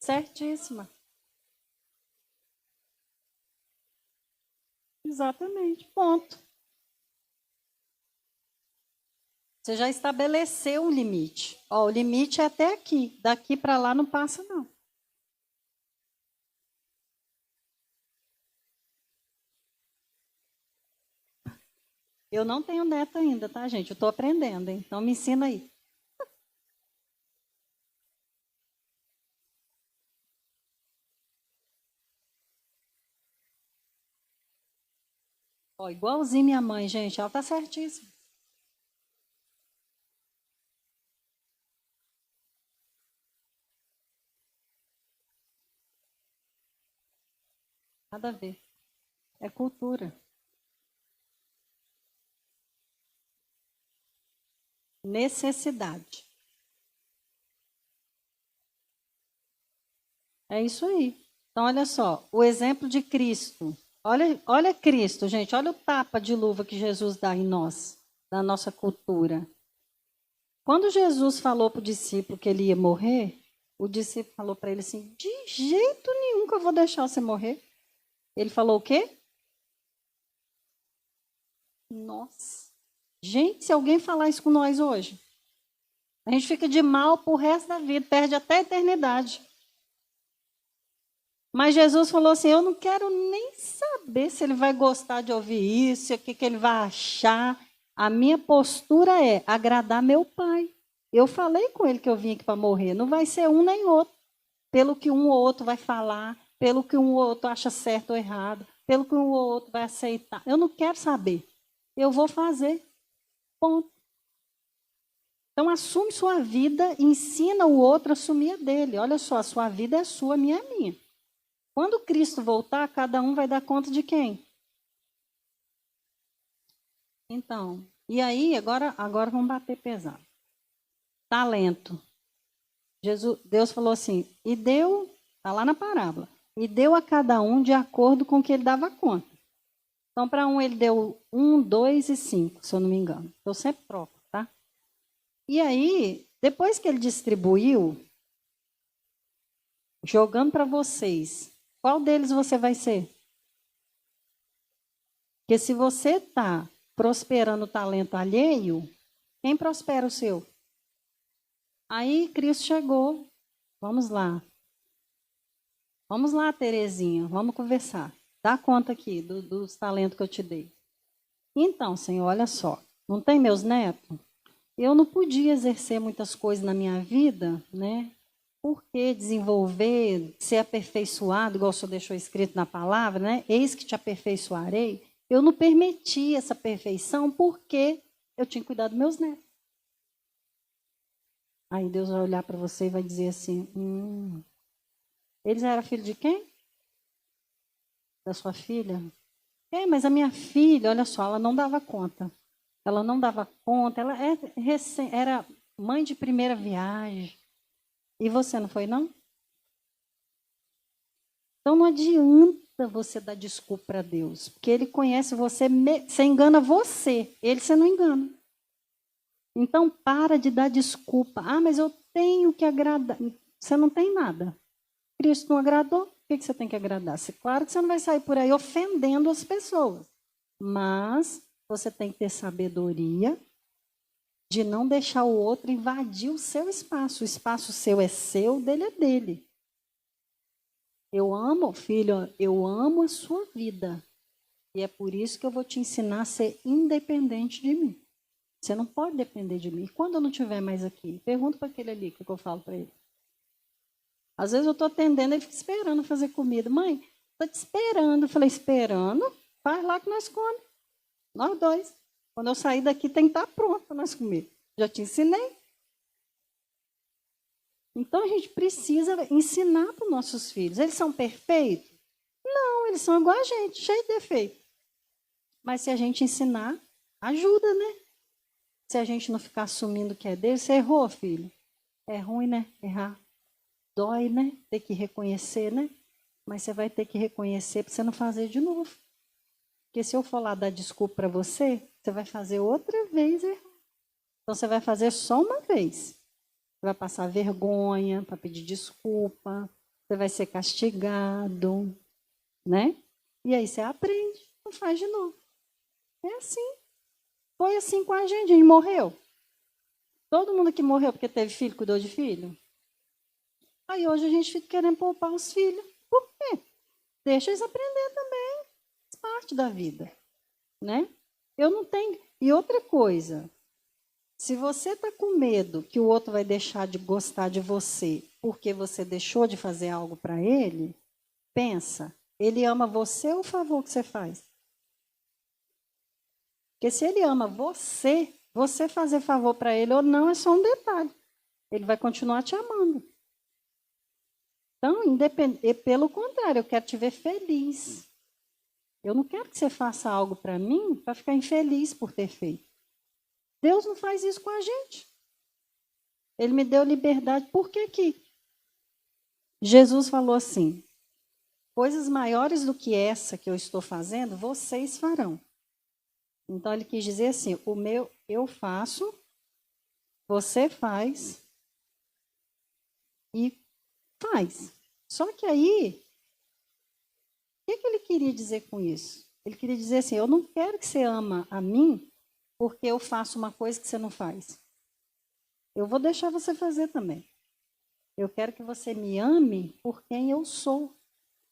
Certíssima. Exatamente. Ponto. Você já estabeleceu um limite. Ó, o limite é até aqui. Daqui para lá não passa, não. Eu não tenho neto ainda, tá, gente? Eu estou aprendendo, hein? Então me ensina aí. Ó, igualzinho minha mãe, gente. Ela tá certíssima. Nada a ver. É cultura. Necessidade. É isso aí. Então, olha só, o exemplo de Cristo. Olha Cristo, gente, olha o tapa de luva que Jesus dá em nós, na nossa cultura. Quando Jesus falou para o discípulo que ele ia morrer, o discípulo falou para ele assim, de jeito nenhum que eu vou deixar você morrer. Ele falou o quê? Nossa. Gente, se alguém falar isso com nós hoje, a gente fica de mal pro resto da vida, perde até a eternidade. Mas Jesus falou assim, eu não quero nem saber se ele vai gostar de ouvir isso, o que ele vai achar. A minha postura é agradar meu Pai. Eu falei com ele que eu vim aqui para morrer. Não vai ser um nem outro. Pelo que um ou outro vai falar, pelo que um ou outro acha certo ou errado, pelo que um ou outro vai aceitar. Eu não quero saber. Eu vou fazer. Ponto. Então, assume sua vida, ensina o outro a assumir a dele. Olha só, a sua vida é sua, a minha é minha. Quando Cristo voltar, cada um vai dar conta de quem? Então, e aí, agora vamos bater pesado. Talento. Deus falou assim, e deu, está lá na parábola, e deu a cada um de acordo com o que ele dava conta. Então, para um ele deu 1, 2 e 5, se eu não me engano. Eu sempre troco, tá? E aí, depois que ele distribuiu, jogando para vocês, qual deles você vai ser? Porque se você está prosperando o talento alheio, quem prospera o seu? Aí Cristo chegou. Vamos lá. Vamos lá, Terezinha, vamos conversar. Dá conta aqui dos talentos que eu te dei. Então, Senhor, olha só. Não tem meus netos? Eu não podia exercer muitas coisas na minha vida, né? Porque desenvolver, ser aperfeiçoado, igual o Senhor deixou escrito na palavra, né? Eis que te aperfeiçoarei. Eu não permiti essa perfeição porque eu tinha que cuidar dos meus netos. Aí Deus vai olhar para você e vai dizer assim, eles eram filhos de quem? Da sua filha? Mas a minha filha, olha só, ela não dava conta. Ela não dava conta, ela era mãe de primeira viagem. E você não foi, não? Então não adianta você dar desculpa para Deus, porque Ele conhece você, você engana você, Ele você não engana. Então para de dar desculpa. Mas eu tenho que agradar. Você não tem nada. Cristo não agradou, por que você tem que agradar? Claro que você não vai sair por aí ofendendo as pessoas, mas você tem que ter sabedoria de não deixar o outro invadir o seu espaço. O espaço seu é seu, o dele é dele. Eu amo, filho, eu amo a sua vida. E é por isso que eu vou te ensinar a ser independente de mim. Você não pode depender de mim. E quando eu não estiver mais aqui? Pergunta para aquele ali o que eu falo para ele. Às vezes eu estou atendendo, ele fica esperando fazer comida. Mãe, estou te esperando. Eu falei, esperando? Faz lá que nós comemos. Nós dois. Quando eu sair daqui, tem que estar pronto para nós comer. Já te ensinei. Então, a gente precisa ensinar para os nossos filhos. Eles são perfeitos? Não, eles são igual a gente, cheio de defeito. Mas se a gente ensinar, ajuda, né? Se a gente não ficar assumindo que é dele, você errou, filho. É ruim, né? Errar. Dói, né? Ter que reconhecer, né? Mas você vai ter que reconhecer para você não fazer de novo. Porque se eu for lá dar desculpa para você, você vai fazer outra vez errar. Então, você vai fazer só uma vez. Você vai passar vergonha para pedir desculpa. Você vai ser castigado, né? E aí você aprende, não faz de novo. É assim. Foi assim com a gente morreu. Todo mundo que morreu porque teve filho, cuidou de filho. Aí hoje a gente fica querendo poupar os filhos. Por quê? Deixa eles aprender também. Faz parte da vida, né? Eu não tenho... E outra coisa, se você está com medo que o outro vai deixar de gostar de você porque você deixou de fazer algo para ele, pensa, ele ama você ou o favor que você faz? Porque se ele ama você, você fazer favor para ele ou não é só um detalhe. Ele vai continuar te amando. Então, pelo contrário, eu quero te ver feliz. Eu não quero que você faça algo para mim para ficar infeliz por ter feito. Deus não faz isso com a gente. Ele me deu liberdade. Por que Jesus falou assim: coisas maiores do que essa que eu estou fazendo, vocês farão. Então, ele quis dizer assim: o meu eu faço, você faz e faz. Só que aí, o que ele queria dizer com isso? Ele queria dizer assim: eu não quero que você ama a mim porque eu faço uma coisa que você não faz. Eu vou deixar você fazer também. Eu quero que você me ame por quem eu sou,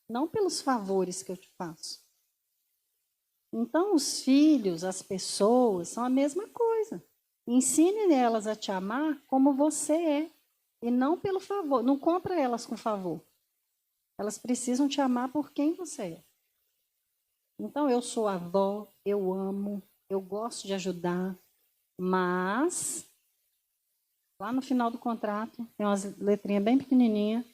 não pelos favores que eu te faço. Então, os filhos, as pessoas, são a mesma coisa. Ensine elas a te amar como você é, e não pelo favor. Não compra elas com favor. Elas precisam te amar por quem você é. Então, eu sou avó, eu amo, eu gosto de ajudar, mas lá no final do contrato tem umas letrinhas bem pequenininhas.